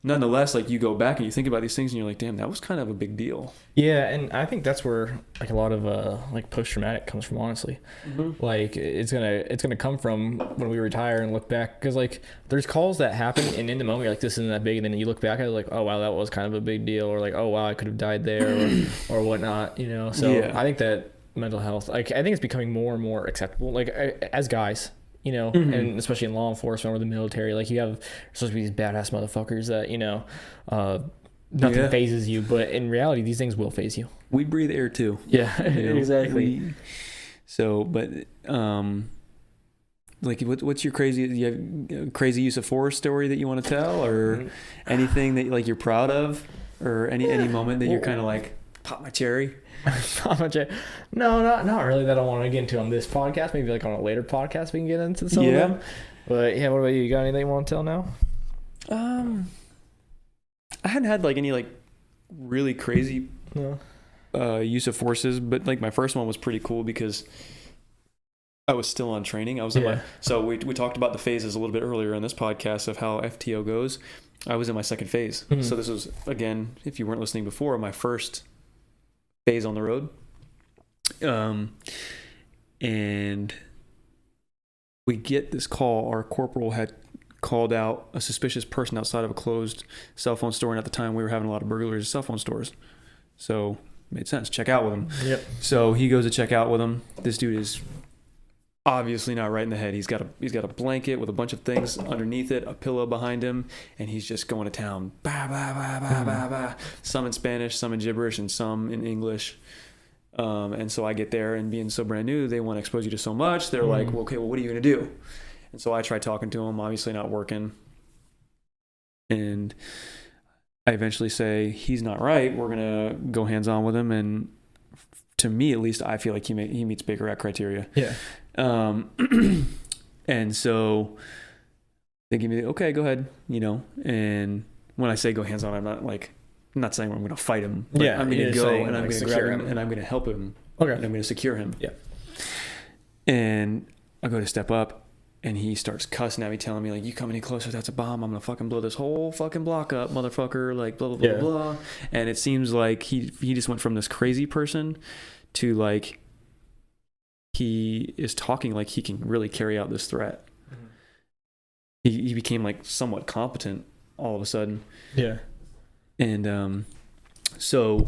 nonetheless, like, you go back and you think about these things, and you're like, damn, that was kind of a big deal. Yeah, and I think that's where, like, a lot of like, post-traumatic comes from, honestly. Like, it's gonna come from when we retire and look back, because, like, there's calls that happen, and in the moment you're like, this isn't that big, and then you look back at it like, oh wow, that was kind of a big deal, or like, oh wow, I could have died there, or whatnot, you know. So I think that mental health, like, I think it's becoming more and more acceptable, like, as guys, you know, and especially in law enforcement or the military, like, you have supposed to be these badass motherfuckers that, you know, nothing phases you, but in reality, these things will phase you. We breathe air too. Yeah, you know? exactly. So, but like what's your crazy, you have a crazy use of force story that you want to tell, or anything that like you're proud of, or any moment that you're kind of like pop my cherry? No, not really that I want to get into on this podcast. Maybe like on a later podcast we can get into some of them. But yeah, what about you? You got anything you want to tell now? I hadn't had like any like really crazy use of forces, but like my first one was pretty cool because I was still on training. I was in so we talked about the phases a little bit earlier in this podcast of how FTO goes. I was in my second phase. Mm-hmm. So this was, again, if you weren't listening before, my first phase on the road. And we get this call. Our corporal had called out a suspicious person outside of a closed cell phone store, and at the time we were having a lot of burglaries at cell phone stores, so it made sense, check out with him. So he goes to check out with him. This dude is obviously not right in the head. He's got a blanket with a bunch of things underneath it, a pillow behind him, and he's just going to town. Bah, bah, bah, bah, bah, bah. Some in Spanish, some in gibberish, and some in English. And so I get there, and being so brand new, they want to expose you to so much. They're like, well, okay, well, what are you going to do? And so I tried talking to him, obviously not working. And I eventually say, he's not right. We're going to go hands-on with him. And to me, at least, I feel like he meets Baker Act criteria. Yeah. And so they give me, okay, go ahead, And when I say go hands-on, I'm not saying I'm going to fight him. But I'm going to go and I'm going to grab him and I'm going to help him. Okay. And I'm going to secure him. Yeah. And I go to step up. And he starts cussing at me, telling me, like, you come any closer, that's a bomb. I'm going to fucking blow this whole fucking block up, motherfucker. Like, blah, blah, blah, blah. And it seems like he just went from this crazy person to, like, he is talking like he can really carry out this threat. Mm-hmm. He became, like, somewhat competent all of a sudden. Yeah. And so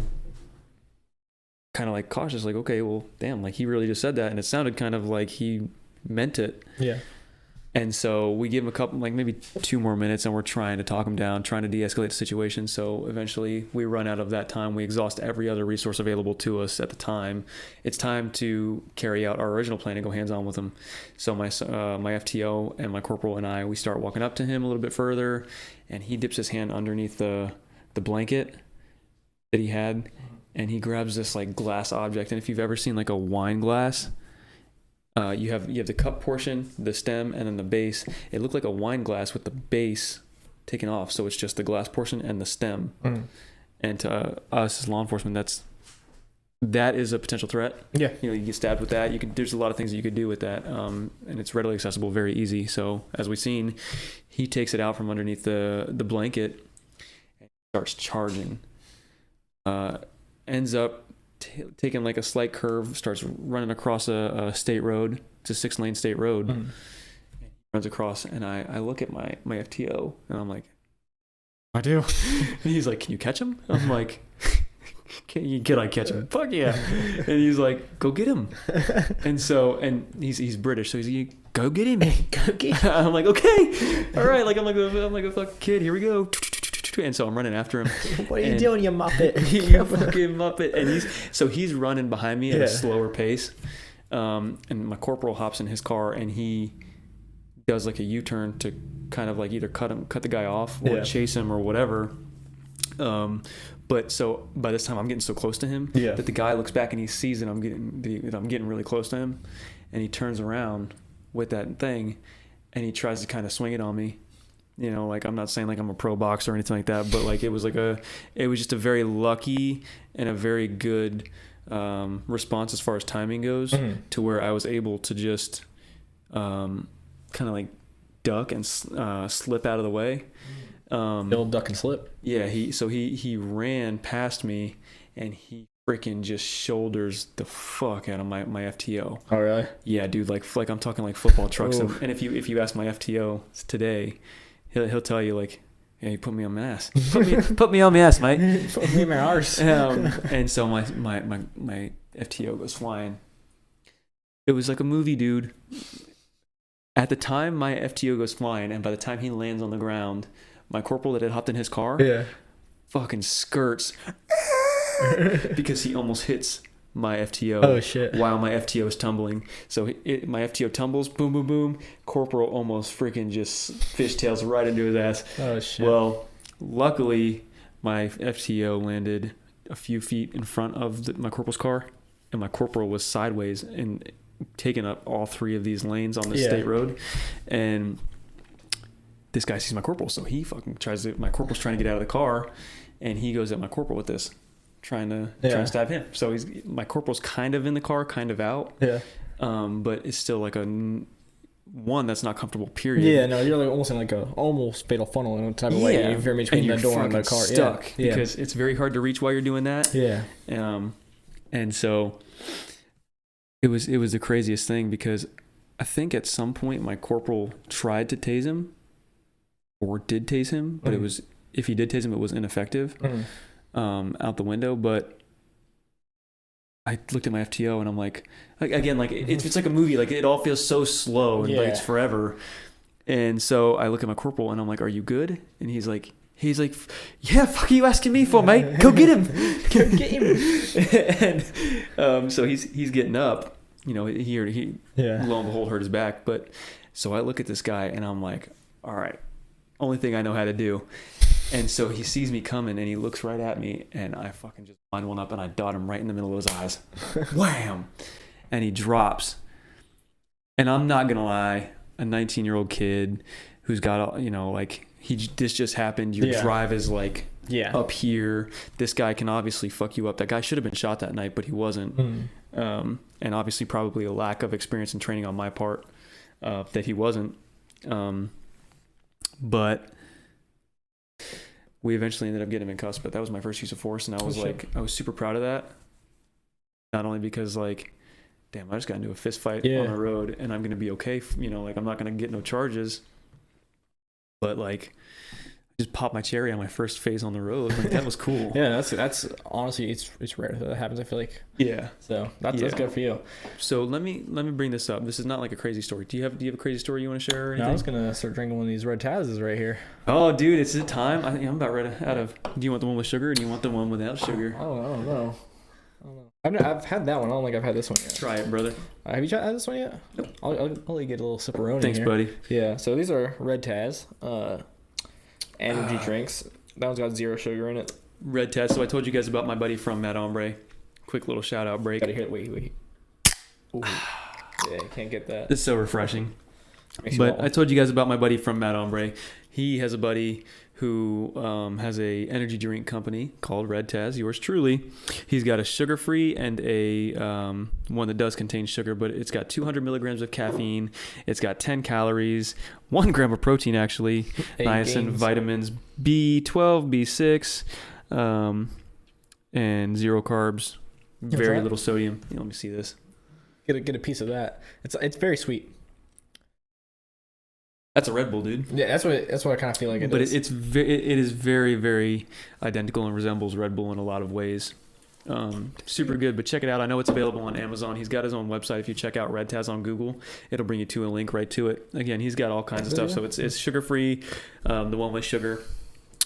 kind of, like, cautious, like, okay, well, damn, like, he really just said that. And it sounded kind of like he meant it. Yeah. And so we give him a couple, like maybe 2 more minutes, and we're trying to talk him down, trying to de-escalate the situation. So eventually we run out of that time. We exhaust every other resource available to us at the time. It's time to carry out our original plan and go hands-on with him. So my FTO and my corporal and we start walking up to him a little bit further, and he dips his hand underneath the blanket that he had, and he grabs this like glass object. And if you've ever seen like a wine glass, you have the cup portion, the stem, and then the base. It looked like a wine glass with the base taken off, so it's just the glass portion and the stem. And to us as law enforcement, that is a potential threat. Yeah, you get stabbed with that. There's a lot of things that you could do with that, and it's readily accessible, very easy. So as we've seen, he takes it out from underneath the blanket and starts charging. Ends up taking like a slight curve, starts running across a state road. It's a 6-lane state road. Mm-hmm. Runs across, and I look at my FTO, and I'm like, I do. And he's like, can you catch him? I'm like, can I catch him? Fuck yeah. And he's like, go get him. And he's British, so he's like, go get him. Go get him. I'm like, okay, all right. Like I'm like a fucking kid. Here we go. And so I'm running after him. What are you doing, you muppet? You fucking muppet. And he's running behind me at a slower pace. And my corporal hops in his car, and he does like a U-turn to kind of like either cut the guy off, or chase him or whatever. But so by this time I'm getting so close to him that the guy looks back and he sees that I'm getting really close to him, and he turns around with that thing, and he tries to kind of swing it on me. Like I'm not saying like I'm a pro boxer or anything like that, but like it was just a very lucky and a very good response as far as timing goes, to where I was able to just kind of like duck and slip out of the way. Build, duck, and slip. Yeah, he ran past me, and he freaking just shoulders the fuck out of my FTO. Oh really? Yeah, dude. Like I'm talking like football trucks. And if you ask my FTO today, he'll tell you like, yeah, he put me on my ass. Put me on my ass, mate. Put me in my arse. And so my FTO goes flying. It was like a movie, dude. At the time my FTO goes flying, and by the time he lands on the ground, my corporal that had hopped in his car fucking skirts because he almost hits my FTO. Oh shit! While my FTO is tumbling. So my FTO tumbles, boom, boom, boom. Corporal almost freaking just fishtails right into his ass. Oh shit! Well, luckily my FTO landed a few feet in front of my corporal's car, and my corporal was sideways and taking up all 3 of these lanes on the state road, and this guy sees my corporal, so he fucking my corporal's trying to get out of the car, and he goes at my corporal with this, trying to stab him. So my corporal's kind of in the car, kind of out, but it's still like one that's not comfortable, period. Yeah, no, you're like almost in like a almost fatal funnel in a type of way. If you're between the door and the car, stuck because it's very hard to reach while you're doing that. Yeah. And so it was the craziest thing, because I think at some point my corporal tried to tase him, or did tase him, but it was, if he did tase him, it was ineffective out the window. But I looked at my FTO and I'm like again, like it's like a movie, like it all feels so slow and like it's forever. And so I look at my corporal and I'm like, "Are you good?" And he's like, "Yeah, fuck are you asking me for, mate? Go get him, go get him." And so he's getting up, you know, he lo and behold hurt his back. But so I look at this guy and I'm like, all right, only thing I know how to do. And so he sees me coming and he looks right at me, and I fucking just line one up and I dot him right in the middle of his eyes. Wham! And he drops. And I'm not gonna lie, a 19-year-old kid who's got, you know, like this just happened. Your drive is like up here. This guy can obviously fuck you up. That guy should have been shot that night, but he wasn't. And obviously probably a lack of experience and training on my part that he wasn't. But we eventually ended up getting him in cuffs, but that was my first use of force, and I was I was super proud of that. Not only because like, damn, I just got into a fist fight on the road and I'm going to be okay. You know, like I'm not going to get no charges, but like just popped my cherry on my first phase on the road. Like that was cool. Yeah. That's honestly, it's rare that happens. I feel like, so that's good for you. So let me bring this up. This is not like a crazy story. Do you have a crazy story you want to share or anything? No, I was going to start drinking one of these red Tazes right here. Oh dude, it's the time. I'm about ready out of, do you want the one with sugar or do you want the one without sugar? I don't know. I've had that one. I don't think I've had this one yet. Try it, brother. Have you had this one yet? Nope. I'll let you get a little sipperoni. Thanks, here. buddy. Yeah. So these are red Taz, energy drinks. That one's got 0 sugar in it. Red Taz. So I told you guys about my buddy from Mad Hombre. Quick little shout out break. Gotta hear it. Wait. Ooh. Yeah, you can't get that. It's so refreshing. But I told you guys about my buddy from Mad Hombre. He has a buddy who has a energy drink company called Red Taz, yours truly. He's got a sugar-free and a one that does contain sugar, but it's got 200 milligrams of caffeine. It's got 10 calories, 1 gram of protein, actually, niacin, vitamins B12, B6, and 0 carbs, very little sodium. Let me see this. Get a piece of that. It's very sweet. That's a Red Bull, dude. Yeah, that's what I kind of feel like it is. But it is very, very identical and resembles Red Bull in a lot of ways. Super good, but check it out. I know it's available on Amazon. He's got his own website. If you check out Red Taz on Google, it'll bring you to a link right to it. Again, he's got all kinds of stuff. So it's sugar-free, the one with sugar.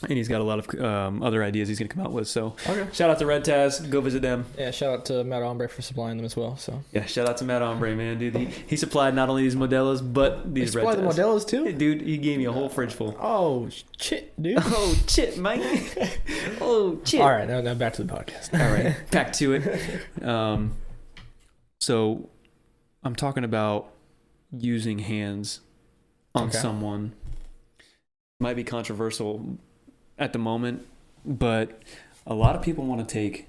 And he's got a lot of other ideas he's going to come out with. So shout out to Red Taz. Go visit them. Yeah, shout out to Mad Hombre for supplying them as well. So yeah, shout out to Mad Hombre, man. Dude, he supplied not only these Modelos, but these Red Taz. He supplied the Modelos too? Dude, he gave me a whole fridge full. Oh, shit, dude. Oh, shit, Mike. Oh, shit. All right, now back to the podcast. All right, back to it. So I'm talking about using hands on someone. Might be controversial at the moment, but a lot of people want to take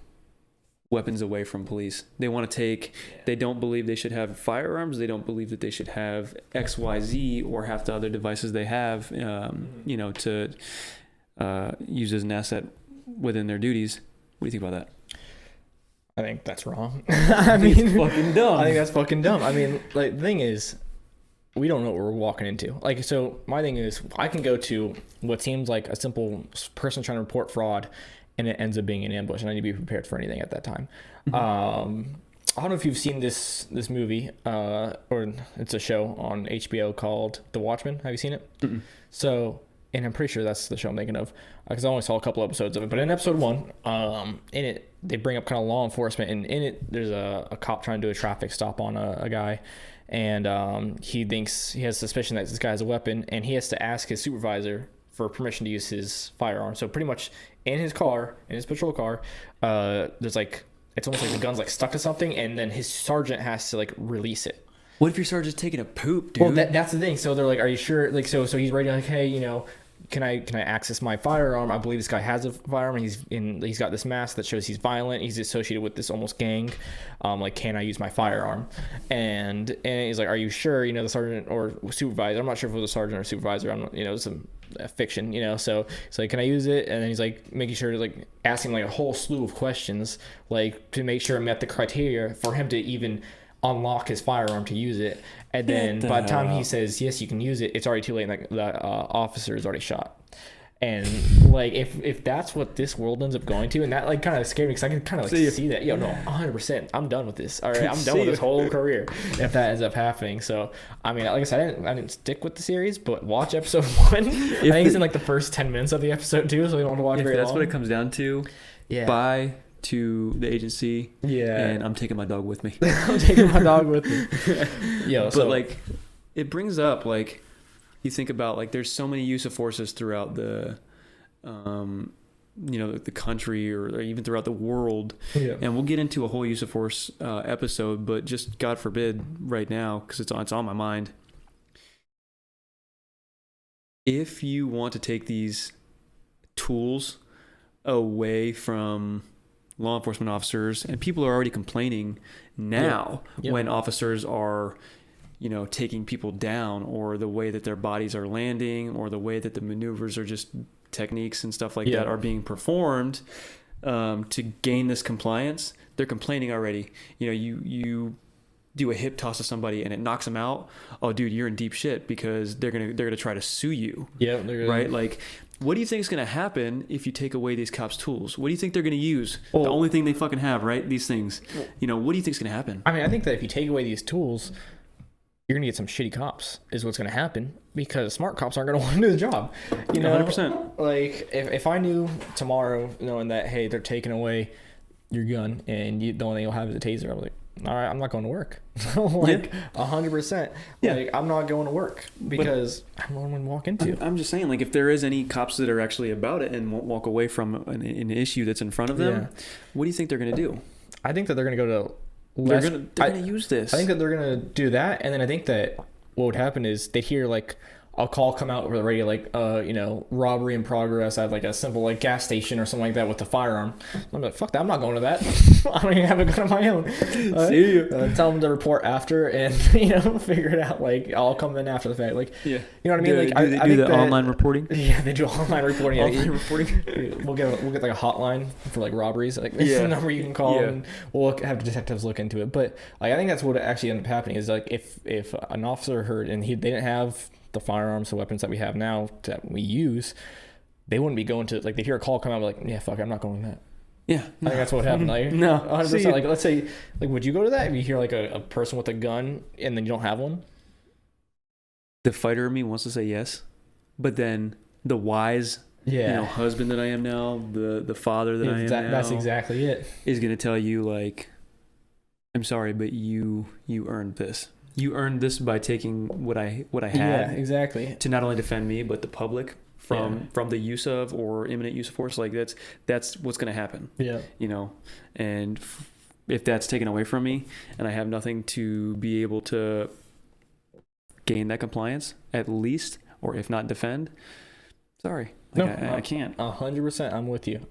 weapons away from police. They want to take, they don't believe they should have firearms. They don't believe that they should have XYZ or half the other devices they have, to use as an asset within their duties. What do you think about that? I think that's wrong. I mean, it's fucking dumb. I think that's fucking dumb. I mean, like, the thing is, we don't know what we're walking into. Like, so my thing is, I can go to what seems like a simple person trying to report fraud, and it ends up being an ambush, and I need to be prepared for anything at that time. Mm-hmm. I don't know if you've seen this movie, or it's a show on HBO called The Watchmen. Have you seen it? Mm-mm. So and I'm pretty sure that's the show I'm thinking of, because I only saw a couple episodes of it. But in episode 1, in it they bring up kind of law enforcement, and in it there's a cop trying to do a traffic stop on a guy, and he thinks he has suspicion that this guy has a weapon, and he has to ask his supervisor for permission to use his firearm. So pretty much in his car, in his patrol car, there's like, it's almost like the gun's like stuck to something, and then his sergeant has to like release it. What if your sergeant's taking a poop, dude? Well, that's the thing. So they're like, "Are you sure?" Like, so he's ready. Like, hey, can I access my firearm? I believe this guy has a firearm. And he's got this mask that shows he's violent. He's associated with this almost gang. Like, can I use my firearm? And he's like, "Are you sure?" The sergeant or supervisor. I'm not sure if it was a sergeant or supervisor. It's a fiction. So he's like, "Can I use it?" And then he's like making sure to like asking like a whole slew of questions, like to make sure it met the criteria for him to even unlock his firearm to use it. And then by the time he says yes, you can use it, it's already too late, and the officer is already shot. And like if that's what this world ends up going to, and that like kind of scared me, because I can kind of like see that. 100%, I'm done with this. All right, I'm done with this whole career if that ends up happening. So I mean, like I said, I didn't stick with the series, but watch episode 1. I think it's in like the first 10 minutes of the episode too, so you don't want to watch very long. That's what it comes down to. Yeah. Bye to the agency. Yeah. And I'm taking my dog with me. I'm taking my dog with me. But like, it brings up like, you think about like, there's so many use of forces throughout the, the country or even throughout the world. Yeah. And we'll get into a whole use of force episode, but just God forbid right now, because it's on my mind. If you want to take these tools away from law enforcement officers, and people are already complaining now when officers are, taking people down, or the way that their bodies are landing, or the way that the maneuvers are just techniques and stuff like that are being performed to gain this compliance. They're complaining already. You do a hip toss to somebody and it knocks them out. Oh, dude, you're in deep shit, because they're gonna try to sue you. Yeah, right. Like, what do you think is going to happen if you take away these cops' tools? What do you think they're going to use? The only thing they fucking have, right? These things. What do you think is going to happen? I mean, I think that if you take away these tools, you're going to get some shitty cops, is what's going to happen, because smart cops aren't going to want to do the job. 100%. Like, if I knew tomorrow, knowing that, hey, they're taking away your gun and the only thing you'll have is a taser, I'm like, all right, I'm not going to work. 100%. Yeah. Like, I'm not going to work because I don't know what I'm going to walk into. I'm just saying, like, if there is any cops that are actually about it and won't walk away from an issue that's in front of them, what do you think they're going to do? I think that they're going to go to they're going to use this. I think that they're going to do that, and then I think that what would happen is they'd hear like a call come out over the radio, like robbery in progress at like a simple like gas station or something like that with a firearm. I'm like, fuck that, I'm not going to that. I don't even have a gun of my own. See you. Tell them to report after, and figure it out. Like, I'll come in after the fact. Like, you know what I mean? Like, I think the online reporting. Yeah, they do online reporting. Online reporting. We'll get like a hotline for like robberies. Like, this is the number you can call, and we'll have detectives look into it. But like, I think that's what actually ended up happening is like if an officer heard and they didn't have the firearms, the weapons that we have now that we use, they wouldn't be going to, like, they hear a call come out, like, yeah, fuck, I'm not going to that. Yeah. I think that's what happened. Like, no, 100%. Like, let's say, like, would you go to that if you hear like a person with a gun and then you don't have one? The fighter in me wants to say yes, but then the wise husband that I am now, the father that I am now, that's exactly it, is going to tell you, like, I'm sorry, but you earned this. You earned this by taking what I had. Yeah, exactly. To not only defend me, but the public from the use of or imminent use of force. Like, that's what's going to happen. Yeah. And if that's taken away from me and I have nothing to be able to gain that compliance, at least, or if not defend, sorry. Like, I can't. 100%. I'm with you.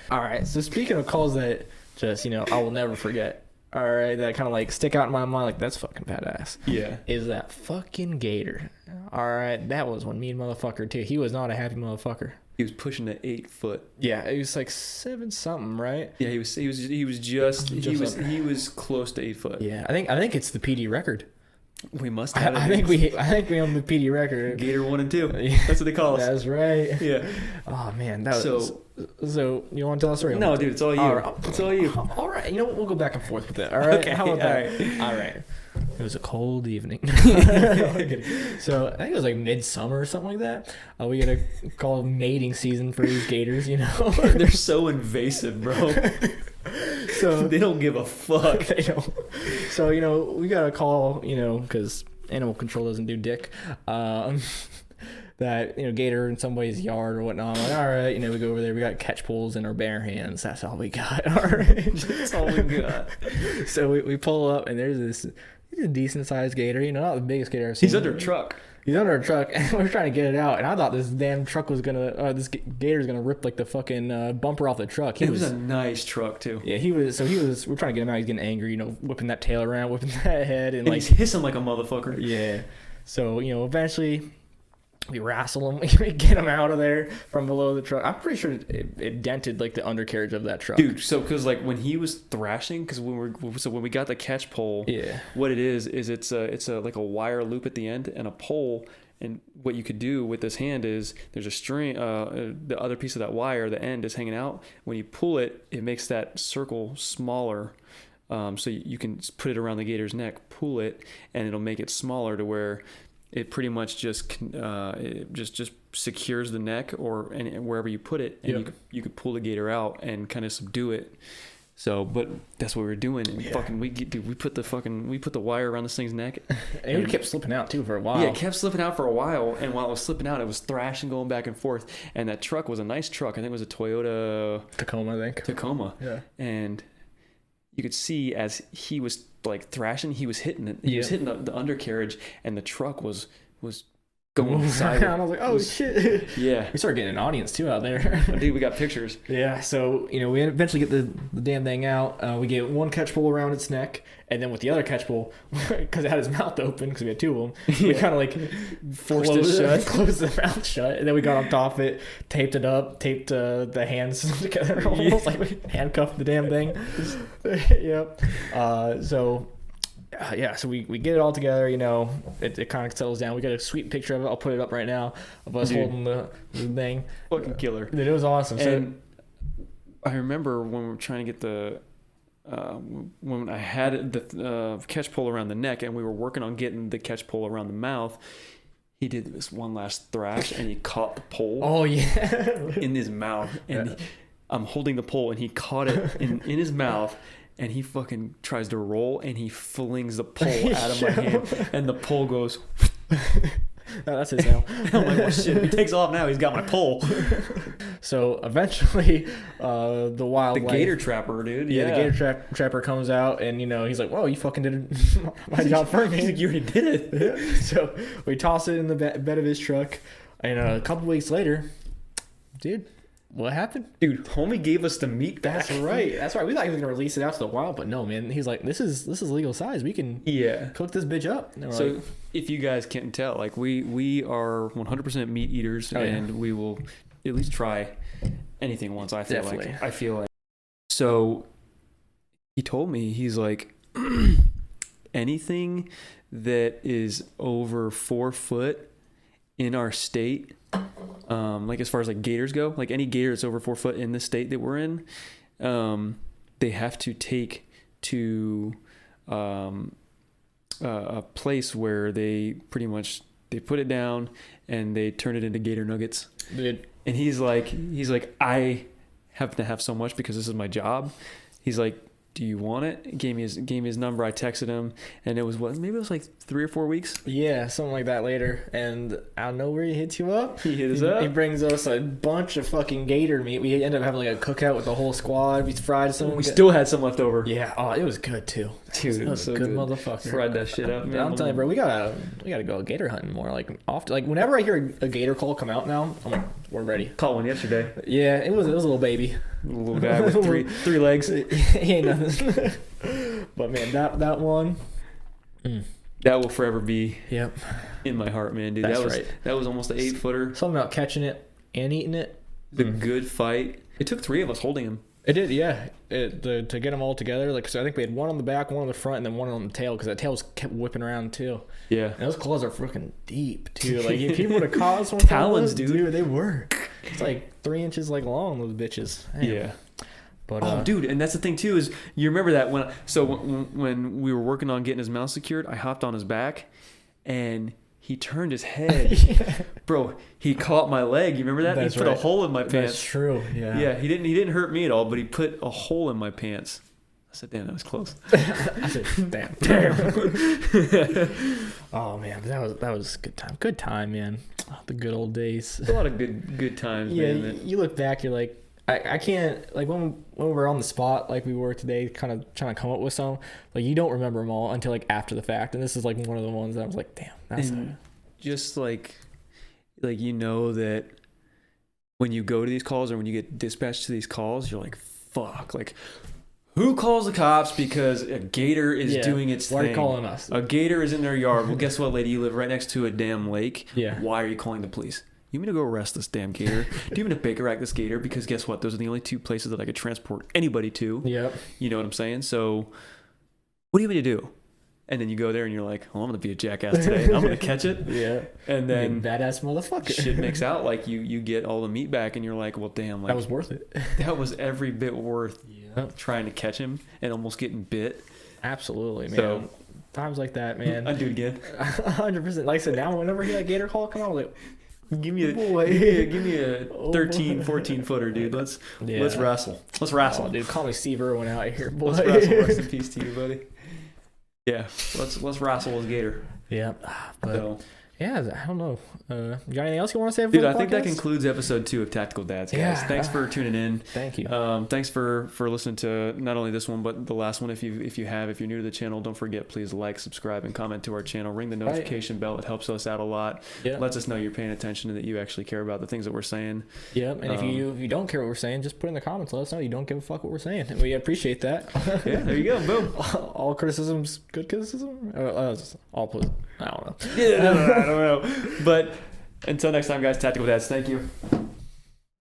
All right. So speaking of calls that just, I will never forget. All right, that kind of like stick out in my mind, like, that's fucking badass. Yeah. Is that fucking Gator. All right, that was one mean motherfucker too. He was not a happy motherfucker. He was pushing the 8 foot. Yeah, he was like 7 something, right? Yeah, he was close to 8 foot. Yeah, I think it's the PD record. We must have I think we own the PD record. Gator 1 and 2. That's what they call us. That's right. Yeah. Oh man, that was so. You want to tell a story? No, dude, it's all you. It's all you. All right, we'll go back and forth with it. All right. Okay. How about that? All right. It was a cold evening. So I think it was like midsummer or something like that. We get a call mating season for these gators, you know. They're so invasive, bro. So they don't give a fuck. They don't. So, you know, we got a call, you know, because animal control doesn't do dick. That, you know, gator in somebody's yard or whatnot. I'm like, all right, you know, we go over there. We got catch poles in our bare hands. That's all we got. All right. That's all we got. So we pull up, and he's a decent sized gator, you know, not the biggest gator I've seen. He's under a truck. He's under a truck, and we're trying to get it out. And I thought this damn truck was this gator's gonna rip like the fucking bumper off the truck. It was a nice truck too. Yeah, he was. We're trying to get him out. He's getting angry, you know, whipping that tail around, whipping that head, and like he's hissing like a motherfucker. Yeah. So, you know, eventually we wrestle him, we get him out of there from below the truck. I'm pretty sure it dented like the undercarriage of that truck. Dude, so because like when he was thrashing, because when we got the catch pole, yeah, what it is it's a like a wire loop at the end and a pole. And what you could do with this hand is there's a string, the other piece of that wire, the end is hanging out. When you pull it, it makes that circle smaller. So you can put it around the gator's neck, pull it, and it'll make it smaller to where it pretty much just secures the neck and wherever you put it, and you could pull the gator out and kind of subdue it. So, but that's what we were doing, and fucking we put the wire around this thing's neck, and it kept slipping out too for a while. Yeah, it kept slipping out for a while, and while it was slipping out, it was thrashing, going back and forth. And that truck was a nice truck. I think it was a Toyota Tacoma, I think. Tacoma. Yeah. And you could see as he was like thrashing, he was hitting it. He was hitting the undercarriage, and the truck was going sideways. I was like, oh shit. Yeah. We started getting an audience too out there. Dude, we got pictures. Yeah. So, you know, we eventually get the damn thing out. We get one catch pole around its neck, and then with the other catch pole, because it had his mouth open, because we had two of them, we kind of like forced it shut, closed the mouth shut, and then we got on top of it, taped it up, taped the hands together, almost like we handcuffed the damn thing. Yep. So we get it all together, you know, it kind of settles down. We got a sweet picture of it. I'll put it up right now of us holding the thing. Fucking killer. It was awesome. And I remember when we were trying to get when I had the catch pole around the neck and we were working on getting the catch pole around the mouth, he did this one last thrash and he caught the pole. Oh, yeah. In his mouth. And I'm holding the pole and he caught it in his mouth. And he fucking tries to roll, and he flings the pole out of my hand, and the pole goes. That's his now. I'm like, well, shit. He takes off now. He's got my pole. So eventually, the gator trapper, dude. Yeah, the gator trapper comes out, and you know he's like, "Whoa, you fucking did my job for me. You already did it." Yeah. So we toss it in the bed of his truck, and a couple weeks later, dude. What happened? Dude, homie gave us the meat back. That's right. We thought he was going to release it out to the wild, but no, man. He's like, this is legal size. We can cook this bitch up. So like, if you guys can't tell, like we are 100% meat eaters, and we will at least try anything once. I feel like. So he told me, he's like, anything that is over 4 foot in our state, like as far as like gators go, like any gator that's over 4 foot in the state that we're in, they have to take to a place where they pretty much they put it down and they turn it into gator nuggets. Dude. And he's like I have to have so much because this is my job. He's like, do you want it? Gave me his number. I texted him, and it was maybe it was like 3 or 4 weeks. Yeah, something like that later. And out of nowhere, he hits you up. He hit us up. He brings us a bunch of fucking gator meat. We ended up having like a cookout with the whole squad. We fried some. We still had some left over. Yeah. Oh, it was good too. Dude, it was so a good motherfucker. Fried that shit up, man. I'm telling you, bro, we gotta go gator hunting more. Like often, like whenever I hear a gator call come out now, I'm like, we're ready. Caught one yesterday. Yeah, it was a little baby. A little guy with three legs. He ain't nothing. But man, that one. That will forever be in my heart, man, dude. That's that was almost an 8-footer. Something about catching it and eating it. The good fight. It took 3 of us holding him. It did, yeah. To get them all together, like, so I think we had one on the back, one on the front, and then one on the tail, because that tail kept whipping around too. Yeah. And those claws are freaking deep too. Like if people would have caught us one talons, dude, they were. It's like 3 inches like long, those bitches. Man. Yeah. But Oh, dude, and that's the thing too is you remember that when we were working on getting his mouth secured, I hopped on his back, and he turned his head. yeah. Bro, he caught my leg. You remember that? That's He put a hole in my pants. That's true. Yeah. Yeah, he didn't hurt me at all, but he put a hole in my pants. I said, "Damn, that was close." I said, "Damn." Oh man, that was a good time. Good time, man. Oh, the good old days. There's a lot of good times, Yeah, man. you look back, you're like, I can't, like when we're on the spot like we were today, kind of trying to come up with some, like you don't remember them all until like after the fact, and this is like one of the ones that I was like, damn, that's just like you know that when you go to these calls or when you get dispatched to these calls, you're like, fuck, like who calls the cops because a gator is doing its thing? Why are you calling us? A gator is in their yard. Well, guess what, lady? You live right next to a damn lake. Yeah. Why are you calling the police? You mean to go arrest this damn gator? Do you mean to Baker Act this gator? Because guess what? Those are the only two places that I could transport anybody to. Yep. You know what I'm saying? So what do you mean to do? And then you go there and you're like, well, I'm going to be a jackass today. I'm going to catch it. Yeah. And then badass motherfucker. shit makes out. Like you get all the meat back and you're like, well, damn. Like, that was worth it. That was every bit worth Yep. trying to catch him and almost getting bit. Absolutely, man. So, times like that, man. I'd do it again. 100%. Like I said, now whenever I hear that gator call come out, I'm like, Give me a give me a 13, 14 footer, dude. Let's wrestle. Let's wrestle. Oh, dude, call me Steve Irwin out here, boy. Let's wrestle. Rest in peace to you, buddy. Yeah, let's wrestle with Gator. Yeah, but So, yeah, I don't know. You got anything else you want to say? dude, I think that concludes episode 2 of Tactical Dads, guys. Yeah. Thanks for tuning in. Thank you. Thanks for listening to not only this one but the last one. If you're new to the channel, don't forget, please like, subscribe, and comment to our channel. Ring the notification bell. It helps us out a lot. Yeah. Lets us know you're paying attention and that you actually care about the things that we're saying. Yeah, and if you don't care what we're saying, just put in the comments. Let us know you don't give a fuck what we're saying, and we appreciate that. Yeah, there you go. Boom. All criticism's good criticism. All I don't know. Yeah, I don't know. But until next time, guys. Tactical Dads. Thank you.